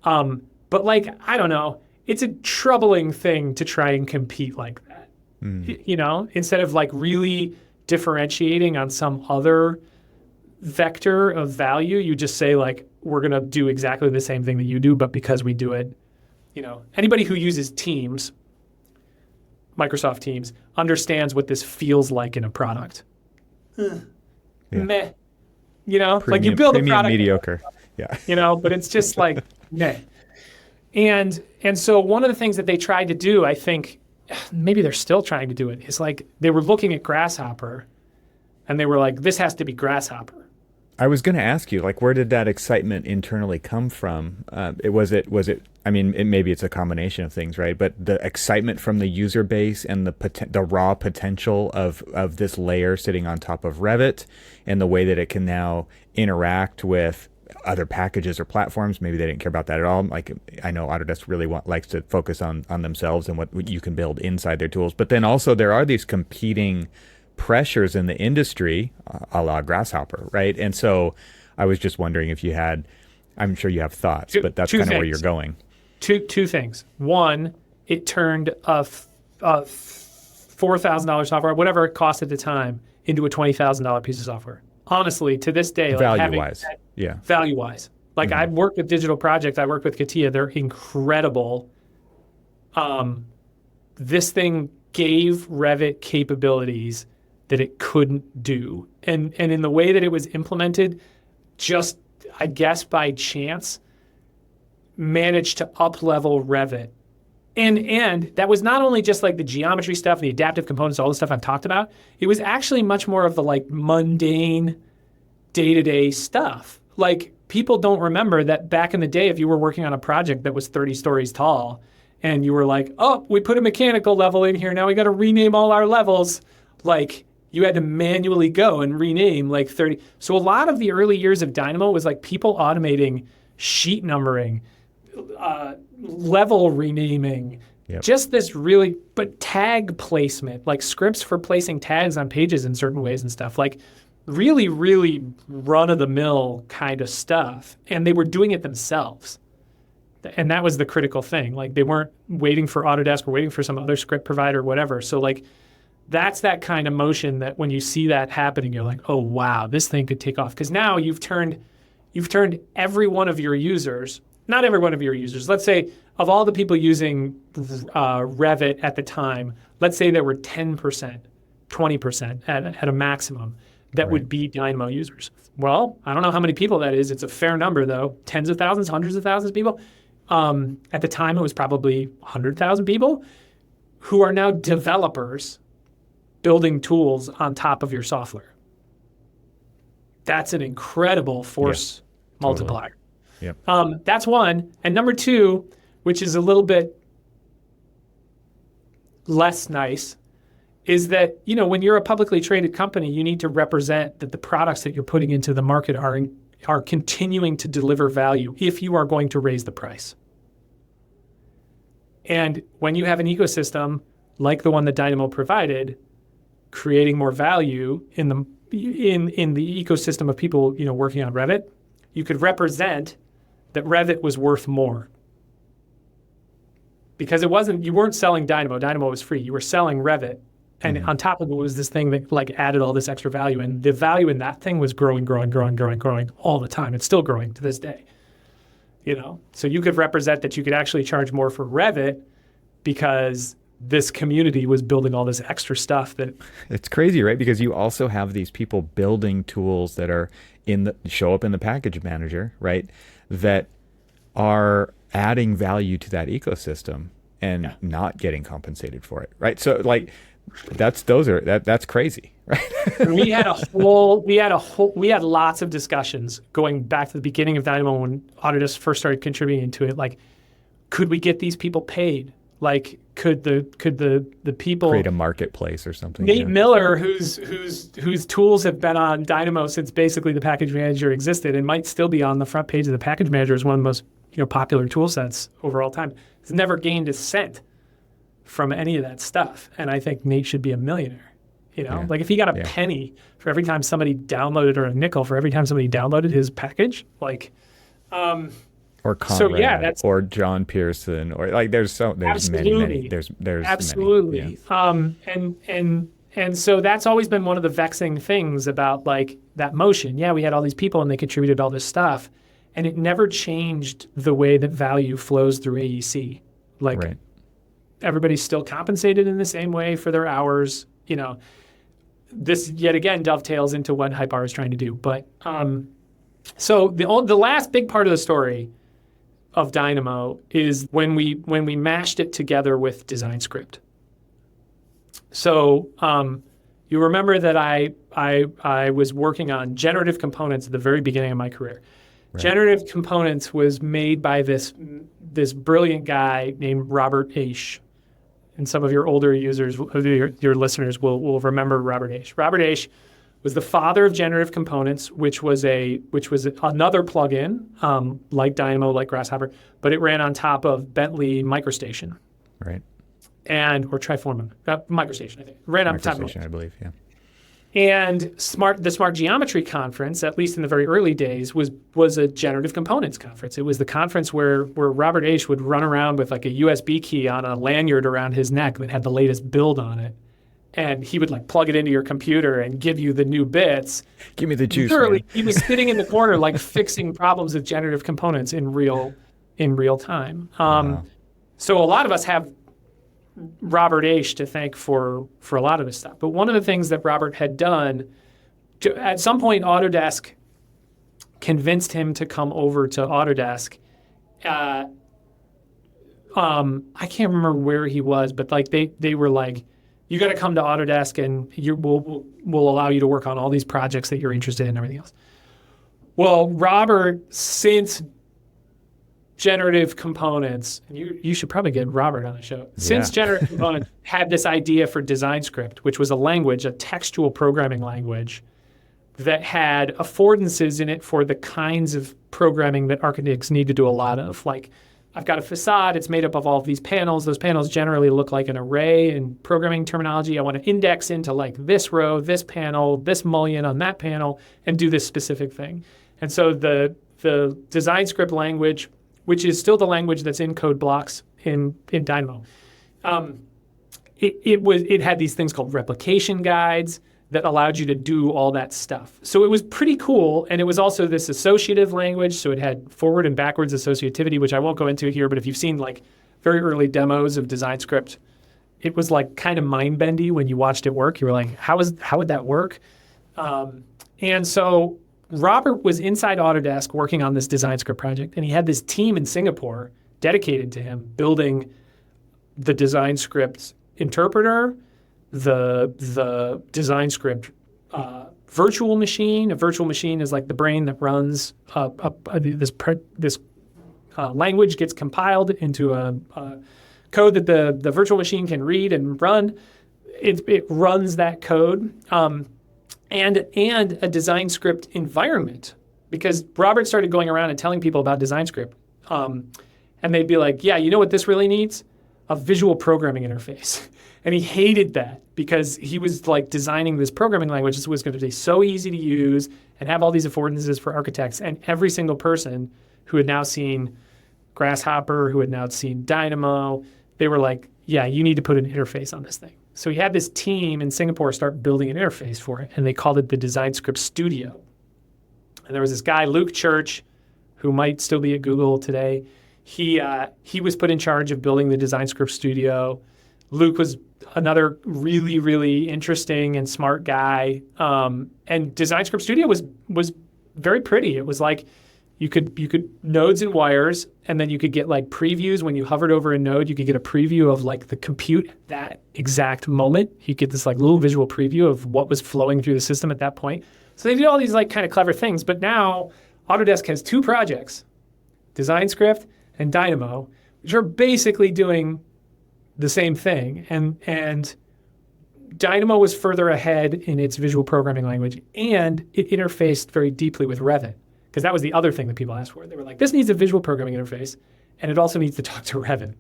But like, I don't know, it's a troubling thing to try and compete like that. You know, instead of like really differentiating on some other vector of value, you just say like, we're going to do exactly the same thing that you do, but because we do it, you know, anybody who uses Teams, Microsoft Teams, understands what this feels like in a product. Meh. You know, like you build a product. Mediocre. Yeah. You know, but it's just like, meh. And so one of the things that they tried to do, I think, maybe they're still trying to do it, is like they were looking at Grasshopper and they were like, this has to be Grasshopper. I was going to ask you, like, where did that excitement internally come from? I mean, maybe it's a combination of things, right? But the excitement from the user base and the raw potential of this layer sitting on top of Revit and the way that it can now interact with other packages or platforms. Maybe they didn't care about that at all. Like, I know Autodesk really likes to focus on themselves and what you can build inside their tools. But then also there are these competing pressures in the industry, a la Grasshopper, right? And so I was just wondering if you had, I'm sure you have thoughts, but that's kind of where you're going. Two things. One, it turned a $4,000 software, whatever it cost at the time, into a $20,000 piece of software. Honestly, to this day, value-wise, yeah. Value-wise, Like I've worked with digital projects. I worked with Keough. They're incredible. This thing gave Revit capabilities that it couldn't do. And in the way that it was implemented, just, I guess by chance, managed to up-level Revit. And that was not only just like the geometry stuff, the adaptive components, all the stuff I've talked about. It was actually much more of the like mundane day-to-day stuff. Like people don't remember that back in the day, if you were working on a project that was 30 stories tall and you were like, oh, we put a mechanical level in here. Now we got to rename all our levels. Like you had to manually go and rename like 30. So a lot of the early years of Dynamo was like people automating sheet numbering, level renaming, just this really, but tag placement, like scripts for placing tags on pages in certain ways and stuff, like really, really run-of-the-mill kind of stuff. And they were doing it themselves. And that was the critical thing. Like they weren't waiting for Autodesk or waiting for some other script provider or whatever. So like that's that kind of motion that when you see that happening, you're like, oh, wow, this thing could take off. Because now you've turned every one of your users, not every one of your users, let's say of all the people using Revit at the time, let's say there were 10%, 20% at a maximum that would be Dynamo users. Well, I don't know how many people that is. It's a fair number, though. Tens of thousands, hundreds of thousands of people. At the time, it was probably 100,000 people who are now developers building tools on top of your software. That's an incredible force multiplier. Totally. Yep. That's one. And number two, which is a little bit less nice, is that, you know, when you're a publicly traded company, you need to represent that the products that you're putting into the market are continuing to deliver value if you are going to raise the price. And when you have an ecosystem like the one that Dynamo provided, creating more value in the ecosystem of people, you know, working on Revit, you could represent that Revit was worth more. Because you weren't selling Dynamo. Dynamo was free. You were selling Revit. And on top of it was this thing that like added all this extra value. And the value in that thing was growing all the time. It's still growing to this day. You know? So you could represent that you could actually charge more for Revit because this community was building all this extra stuff that... It's crazy, right? Because you also have these people building tools that are show up in the package manager, right? That are adding value to that ecosystem and not getting compensated for it, right? So like that's crazy, right? we had lots of discussions going back to the beginning of Dynamo when Autodesk first started contributing to it. Like, could we get these people paid? Like, could the people create a marketplace or something? Nate Miller, whose tools have been on Dynamo since basically the package manager existed and might still be on the front page of the package manager as one of the most popular tool sets over all time, has never gained a cent from any of that stuff. And I think Nate should be a millionaire. Like if he got a penny for every time somebody downloaded, or a nickel for every time somebody downloaded his package, like. Or Conrad, or John Pearson, or like there's many. There's absolutely. Many, And so that's always been one of the vexing things about like that motion. Yeah, we had all these people and they contributed all this stuff, and it never changed the way that value flows through AEC. Like everybody's still compensated in the same way for their hours. This yet again dovetails into what HypeR is trying to do. But so the last big part of the story of Dynamo is when we mashed it together with DesignScript. So you remember that I was working on generative components at the very beginning of my career. Right. Generative components was made by this brilliant guy named Robert Aish. And some of your older users, your listeners will remember Robert Aish. Robert Aish was the father of generative components, which was another plugin like Dynamo, like Grasshopper, but it ran on top of Bentley MicroStation, right? Or Triforma MicroStation, I think. It ran on top of MicroStation, I believe, yeah. And the Smart Geometry Conference, at least in the very early days, was a generative components conference. It was the conference where Robert Aish would run around with like a USB key on a lanyard around his neck that had the latest build on it. and he would like plug it into your computer and give you the new bits. Give me the juice. Literally, Man. he was sitting in the corner like fixing problems with generative components in real time. Wow. So a lot of us have Robert Aish to thank for a lot of this stuff. But one of the things that Robert had done, at some point, Autodesk convinced him to come over to Autodesk. I can't remember where he was, but like they were like, you got to come to Autodesk, and we'll allow you to work on all these projects that you're interested in and everything else. Well, Robert, since generative components, you should probably get Robert on the show. Since generative components had this idea for DesignScript, which was a language, a textual programming language that had affordances in it for the kinds of programming that architects need to do a lot of. Like, I've got a facade, it's made up of all of these panels. Those panels generally look like an array in programming terminology. I want to index into like this row, this panel, this mullion on that panel, and do this specific thing. And so the DesignScript language, which is still the language that's in code blocks in Dynamo, it had these things called replication guides that allowed you to do all that stuff. So it was pretty cool, and it was also this associative language, so it had forward and backwards associativity, which I won't go into here, but if you've seen like very early demos of DesignScript, it was like kind of mind-bendy when you watched it work. You were like, how would that work? And so Robert was inside Autodesk working on this DesignScript project, and he had this team in Singapore dedicated to him building the DesignScript interpreter, the DesignScript virtual machine. A virtual machine is like the brain that runs this language gets compiled into a code that the virtual machine can read and run. It runs that code. And a DesignScript environment, because Robert started going around and telling people about DesignScript. And they'd be like, yeah, you know what this really needs? A visual programming interface. And he hated that because he was like designing this programming language that was going to be so easy to use and have all these affordances for architects. And every single person who had now seen Grasshopper, who had now seen Dynamo, they were like, yeah, you need to put an interface on this thing. So he had this team in Singapore start building an interface for it, and they called it the DesignScript Studio. And there was this guy, Luke Church, who might still be at Google today. He was put in charge of building the DesignScript Studio. Luke was another really, really interesting and smart guy. And DesignScript Studio was very pretty. It was like you could nodes and wires, and then you could get like previews. When you hovered over a node, you could get a preview of like the compute at that exact moment. You get this like little visual preview of what was flowing through the system at that point. So they did all these like kind of clever things. But now Autodesk has two projects, DesignScript and Dynamo, which are basically doing the same thing. And Dynamo was further ahead in its visual programming language, and it interfaced very deeply with Revit, because that was the other thing that people asked for. They were like, this needs a visual programming interface, and it also needs to talk to Revit.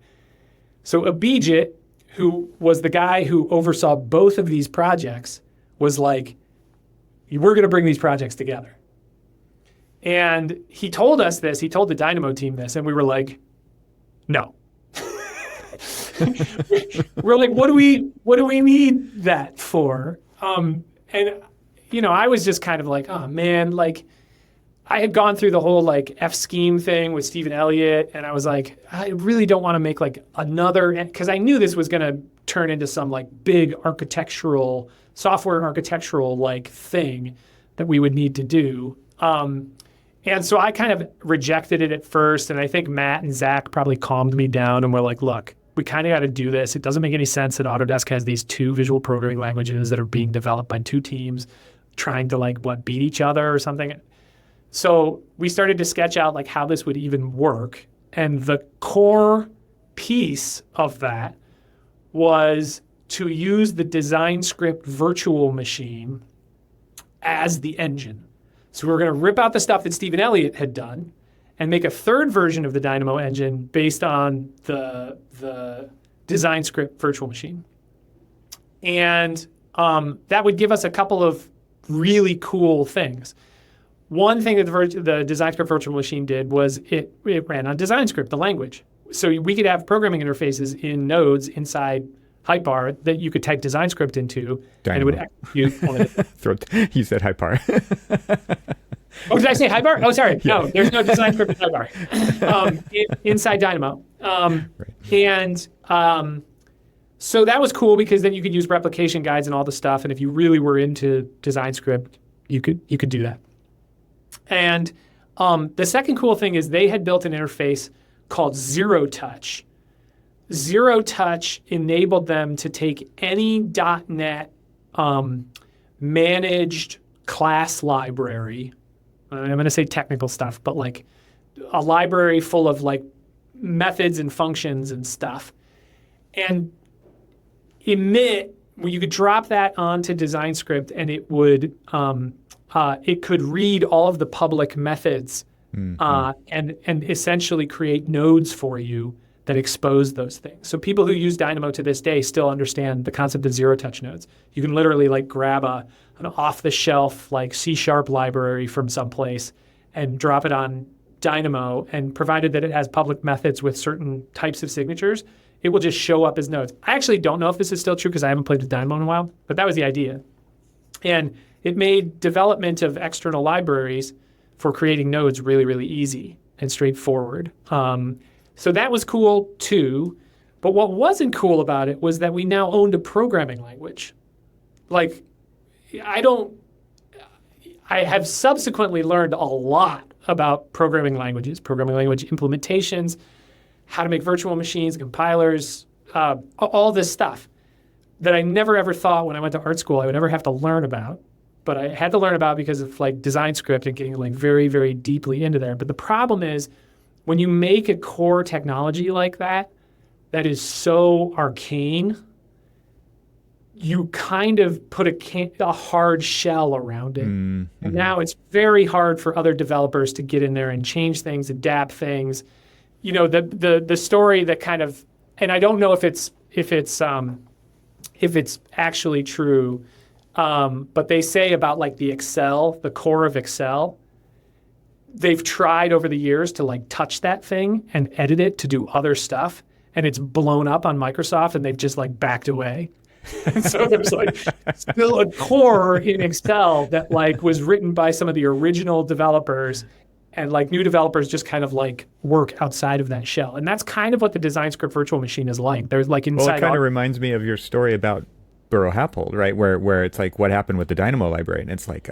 So Abhijit, who was the guy who oversaw both of these projects, was like, we're going to bring these projects together. And he told us this, he told the Dynamo team this, and we were like, no. We're like, what do we need that for? And you know, I was just kind of like, oh man, like I had gone through the whole like F scheme thing with Stephen Elliott, and I was like, I really don't want to make like another, because I knew this was going to turn into some like big architectural, software architectural like thing that we would need to do. And so I kind of rejected it at first, and I think Matt and Zach probably calmed me down and were like, look, we kind of got to do this. It doesn't make any sense that Autodesk has these two visual programming languages that are being developed by two teams trying to like, beat each other or something. So we started to sketch out like how this would even work. And the core piece of that was to use the DesignScript virtual machine as the engine. So we were going to rip out the stuff that Stephen Elliott had done and make a third version of the Dynamo engine based on the DesignScript virtual machine. And that would give us a couple of really cool things. One thing that the DesignScript virtual machine did was it ran on DesignScript, the language. So we could have programming interfaces in nodes inside Hyper that you could type design script into, Dynamo. and it would execute on it. You said Hyper. Oh, did I say Hyper? Oh, sorry. Yeah. No, there's no design script in Hyper. Inside Dynamo. So that was cool because then you could use replication guides and all the stuff. And if you really were into design script, you could do that. And the second cool thing is they had built an interface called Zero Touch. Zero Touch enabled them to take any .NET managed class library. I'm going to say technical stuff, but like a library full of like methods and functions and stuff, and you could drop that onto design script, and it would it could read all of the public methods and essentially create nodes for you that expose those things. So people who use Dynamo to this day still understand the concept of zero-touch nodes. You can literally like grab an off-the-shelf like C# library from someplace and drop it on Dynamo, and provided that it has public methods with certain types of signatures, it will just show up as nodes. I actually don't know if this is still true because I haven't played with Dynamo in a while, but that was the idea. And it made development of external libraries for creating nodes really, really easy and straightforward. So that was cool too. But what wasn't cool about it was that we now owned a programming language. Like, I have subsequently learned a lot about programming languages, programming language implementations, how to make virtual machines, compilers, all this stuff that I never ever thought when I went to art school I would ever have to learn about. But I had to learn about because of like design script and getting like very, very deeply into there. But the problem is when you make a core technology like that is so arcane, you kind of put a hard shell around it. Mm-hmm. And now it's very hard for other developers to get in there and change things, adapt things. You know, the story that kind of, and I don't know if it's actually true, but they say about like the core of Excel, they've tried over the years to like touch that thing and edit it to do other stuff, and it's blown up on Microsoft, and they've just like backed away. And so there's like still a core in Excel that like was written by some of the original developers, and like new developers just kind of like work outside of that shell. And that's kind of what the design script virtual machine is like. There's like inside. Well, it kind of reminds me of your story about Burrow Happold, right? Where it's like what happened with the Dynamo library, and it's like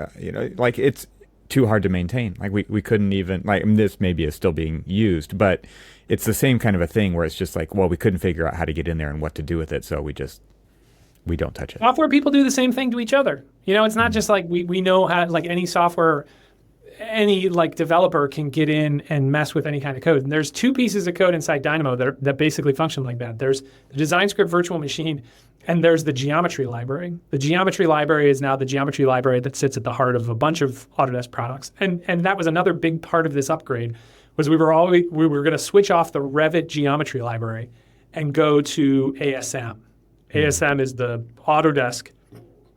like it's too hard to maintain. Like we couldn't even like, I mean, this maybe is still being used, but it's the same kind of a thing where it's just like, well, we couldn't figure out how to get in there and what to do with it, so we don't touch it. Software people do the same thing to each other. You know, it's not just like we know how, like any software, any like developer can get in and mess with any kind of code. And there's two pieces of code inside Dynamo that basically function like that. There's the design script virtual machine, and there's the geometry library. The geometry library is now the geometry library that sits at the heart of a bunch of Autodesk products. And that was another big part of this upgrade, was we were going to switch off the Revit geometry library and go to ASM. ASM is the Autodesk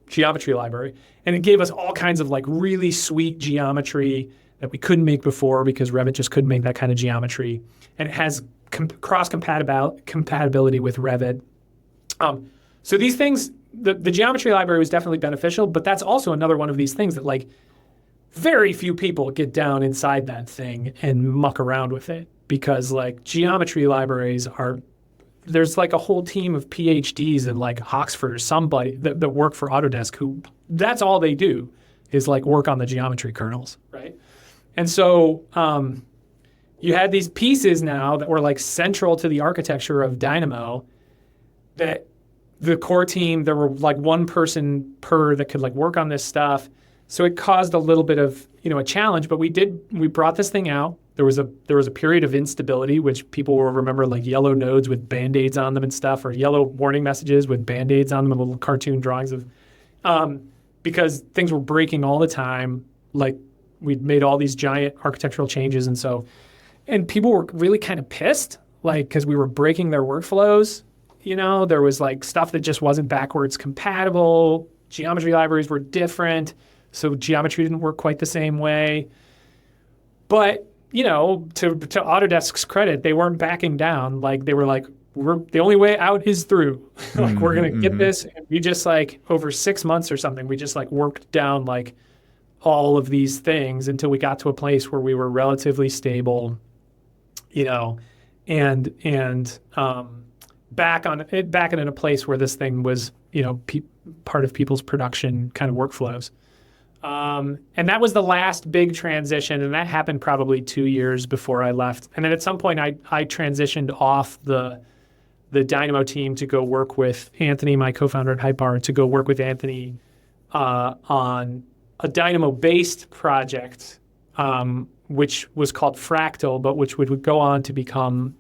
geometry library. And it gave us all kinds of like really sweet geometry that we couldn't make before because Revit just couldn't make that kind of geometry. And it has cross-compatibility with Revit. So these things, the geometry library was definitely beneficial, but that's also another one of these things that like very few people get down inside that thing and muck around with it, because like geometry libraries there's like a whole team of PhDs in like Oxford or somebody that work for Autodesk who that's all they do is like work on the geometry kernels, right? And so you had these pieces now that were like central to the architecture of Dynamo that the core team, there were like one person per that could like work on this stuff. So it caused a little bit of, a challenge, but we brought this thing out. There was a period of instability, which people will remember, like yellow nodes with Band-Aids on them and stuff, or yellow warning messages with Band-Aids on them and little cartoon drawings of, because things were breaking all the time. Like we'd made all these giant architectural changes. And people were really kind of pissed, like, because we were breaking their workflows. There was like stuff that just wasn't backwards compatible. Geometry libraries were different. So geometry didn't work quite the same way. But, to Autodesk's credit, they weren't backing down. Like they were like, the only way out is through. Like, we're going to get this. And we just like over 6 months or something, we just like worked down like all of these things until we got to a place where we were relatively stable, and back in a place where this thing was, part of people's production kind of workflows. And that was the last big transition, and that happened probably 2 years before I left. And then at some point, I transitioned off the Dynamo team to go work with Anthony, my co-founder at Hypar, to go work with Anthony on a Dynamo-based project, which was called Fractal, but which would go on to become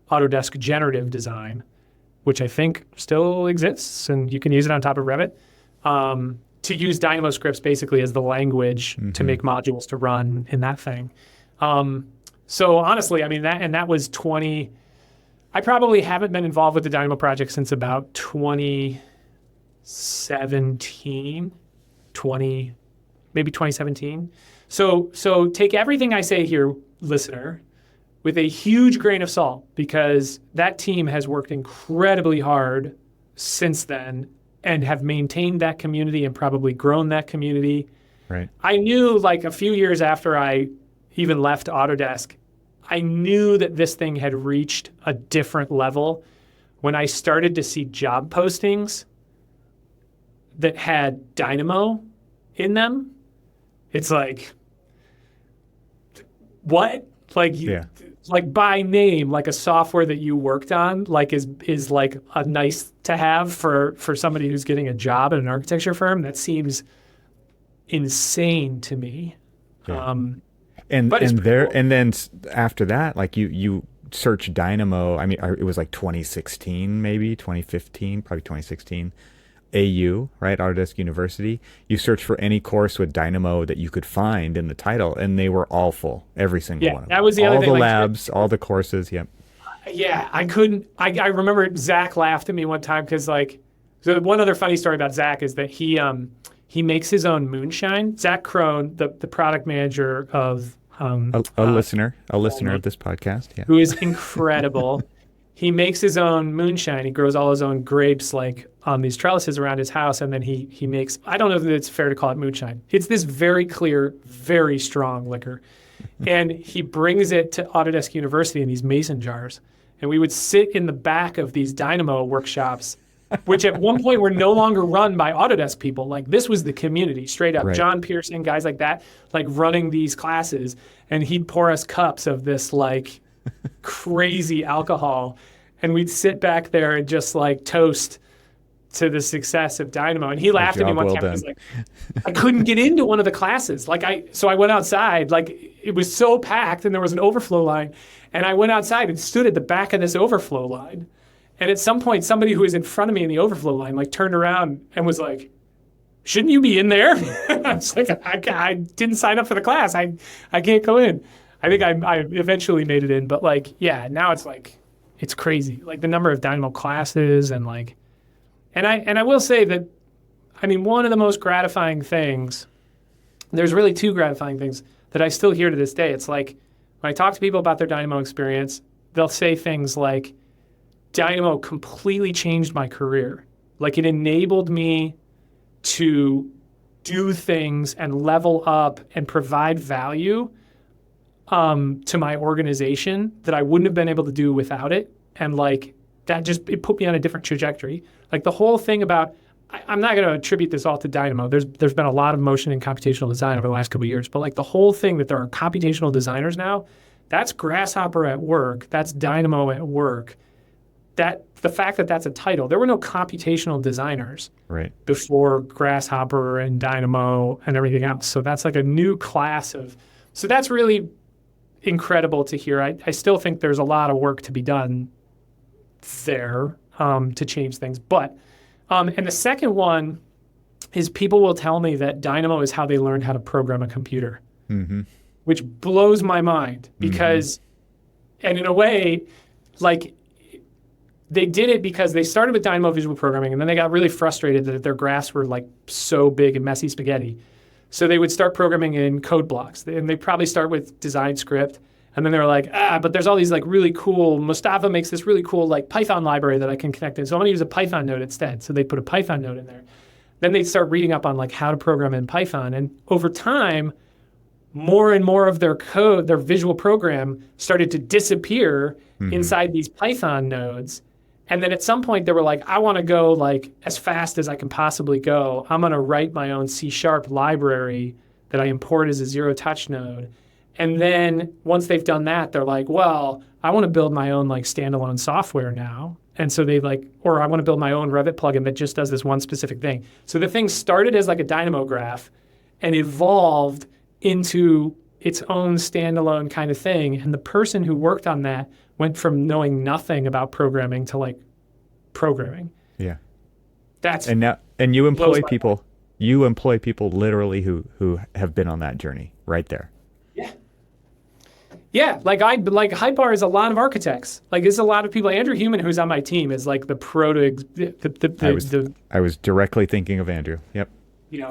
Autodesk Generative Design, which I think still exists, and you can use it on top of Revit, to use Dynamo scripts basically as the language to make modules to run in that thing. So honestly, I mean, that was 20... I probably haven't been involved with the Dynamo project since about 2017, maybe 2017. So take everything I say here, listener, with a huge grain of salt, because that team has worked incredibly hard since then and have maintained that community and probably grown that community. Right. I knew like a few years after I even left Autodesk, I knew that this thing had reached a different level when I started to see job postings that had Dynamo in them. It's like, what? Like, like by name, like a software that you worked on, like is like a nice to have for somebody who's getting a job at an architecture firm. That seems insane to me. Yeah. And then after that, like you search Dynamo. I mean, it was like 2016, maybe 2015, probably 2016. AU, right? Autodesk University. You search for any course with Dynamo that you could find in the title, and they were all full. Every single one of them. That was the other thing. All the labs, all the courses. Yep. Yeah, I couldn't. I remember Zach laughed at me one time because so one other funny story about Zach is that he makes his own moonshine. Zach Crone, the product manager of a listener of this podcast, who is incredible. He makes his own moonshine. He grows all his own grapes like on these trellises around his house, and then he makes, I don't know if it's fair to call it moonshine. It's this very clear, very strong liquor. And he brings it to Autodesk University in these mason jars. And we would sit in the back of these Dynamo workshops, which at one point were no longer run by Autodesk people. Like, this was the community, straight up. Right. John Pearson, guys like that, like running these classes. And he'd pour us cups of this like crazy alcohol. And we'd sit back there and just like toast to the success of Dynamo. And he laughed at me one time. He was like, I couldn't get into one of the classes. So I went outside, like it was so packed and there was an overflow line. And I went outside and stood at the back of this overflow line. And at some point, somebody who was in front of me in the overflow line, like turned around and was like, shouldn't you be in there? I was like, I didn't sign up for the class. I can't go in. I think I eventually made it in, but like, yeah, now it's like, it's crazy. Like the number of Dynamo classes and like, and I will say that, I mean, one of the most gratifying things, there's really two gratifying things that I still hear to this day. It's like, when I talk to people about their Dynamo experience, they'll say things like, Dynamo completely changed my career. Like it enabled me to do things and level up and provide value to my organization that I wouldn't have been able to do without it. And like that it put me on a different trajectory. Like the whole thing about, I'm not going to attribute this all to Dynamo. There's been a lot of motion in computational design over the last couple of years, but like the whole thing that there are computational designers now, that's Grasshopper at work. That's Dynamo at work. The fact that that's a title, there were no computational designers before Grasshopper and Dynamo and everything else. So that's like a new class so that's really incredible to hear. I still think there's a lot of work to be done there to change things. But, and the second one is people will tell me that Dynamo is how they learned how to program a computer, which blows my mind because, and in a way, like, they did it because they started with Dynamo visual programming, and then they got really frustrated that their graphs were like so big and messy spaghetti. So they would start programming in code blocks, and they probably start with design script, And then they were like, but there's all these like really cool, Mustafa makes this really cool like Python library that I can connect in. So I'm going to use a Python node instead. So they put a Python node in there. Then they start reading up on like how to program in Python. And over time, more and more of their code, their visual program started to disappear inside these Python nodes. And then at some point they were like, I want to go like as fast as I can possibly go. I'm going to write my own C# library that I import as a zero-touch node. And then once they've done that, they're like, well, I want to build my own like standalone software now. And so they like, or I want to build my own Revit plugin that just does this one specific thing. So the thing started as like a Dynamo graph and evolved into its own standalone kind of thing. And the person who worked on that went from knowing nothing about programming to like programming. Yeah. And you employ people. You employ people literally who have been on that journey right there. Yeah. Yeah, like Hypar is a lot of architects. Like there's a lot of people. Andrew Human, who's on my team, is like the I was directly thinking of Andrew. Yep.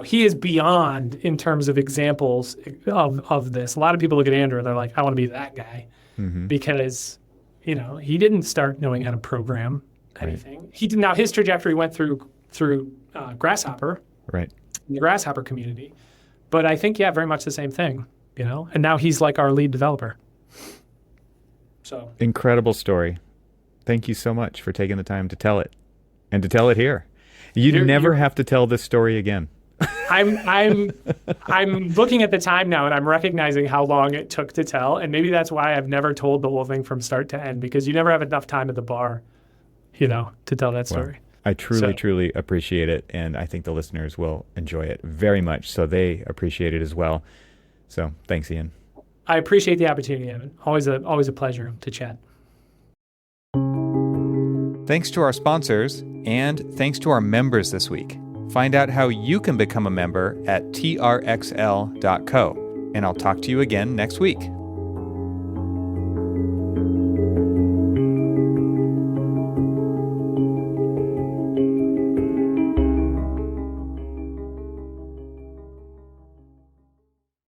He is beyond in terms of examples of this. A lot of people look at Andrew and they're like, I want to be that guy because he didn't start knowing how to program anything. Right. He did. Now his trajectory went through Grasshopper, right? In the Grasshopper community, but I think very much the same thing. And now he's like our lead developer. So incredible story. Thank you so much for taking the time to tell it, and to tell it here. You never have to tell this story again. I'm looking at the time now, and I'm recognizing how long it took to tell, and maybe that's why I've never told the whole thing from start to end, because you never have enough time at the bar, to tell that story. Well, I truly appreciate it, and I think the listeners will enjoy it very much, so they appreciate it as well. So thanks, Ian. I appreciate the opportunity, Evan. Always a pleasure to chat. Thanks to our sponsors, and thanks to our members this week. Find out how you can become a member at trxl.co, and I'll talk to you again next week.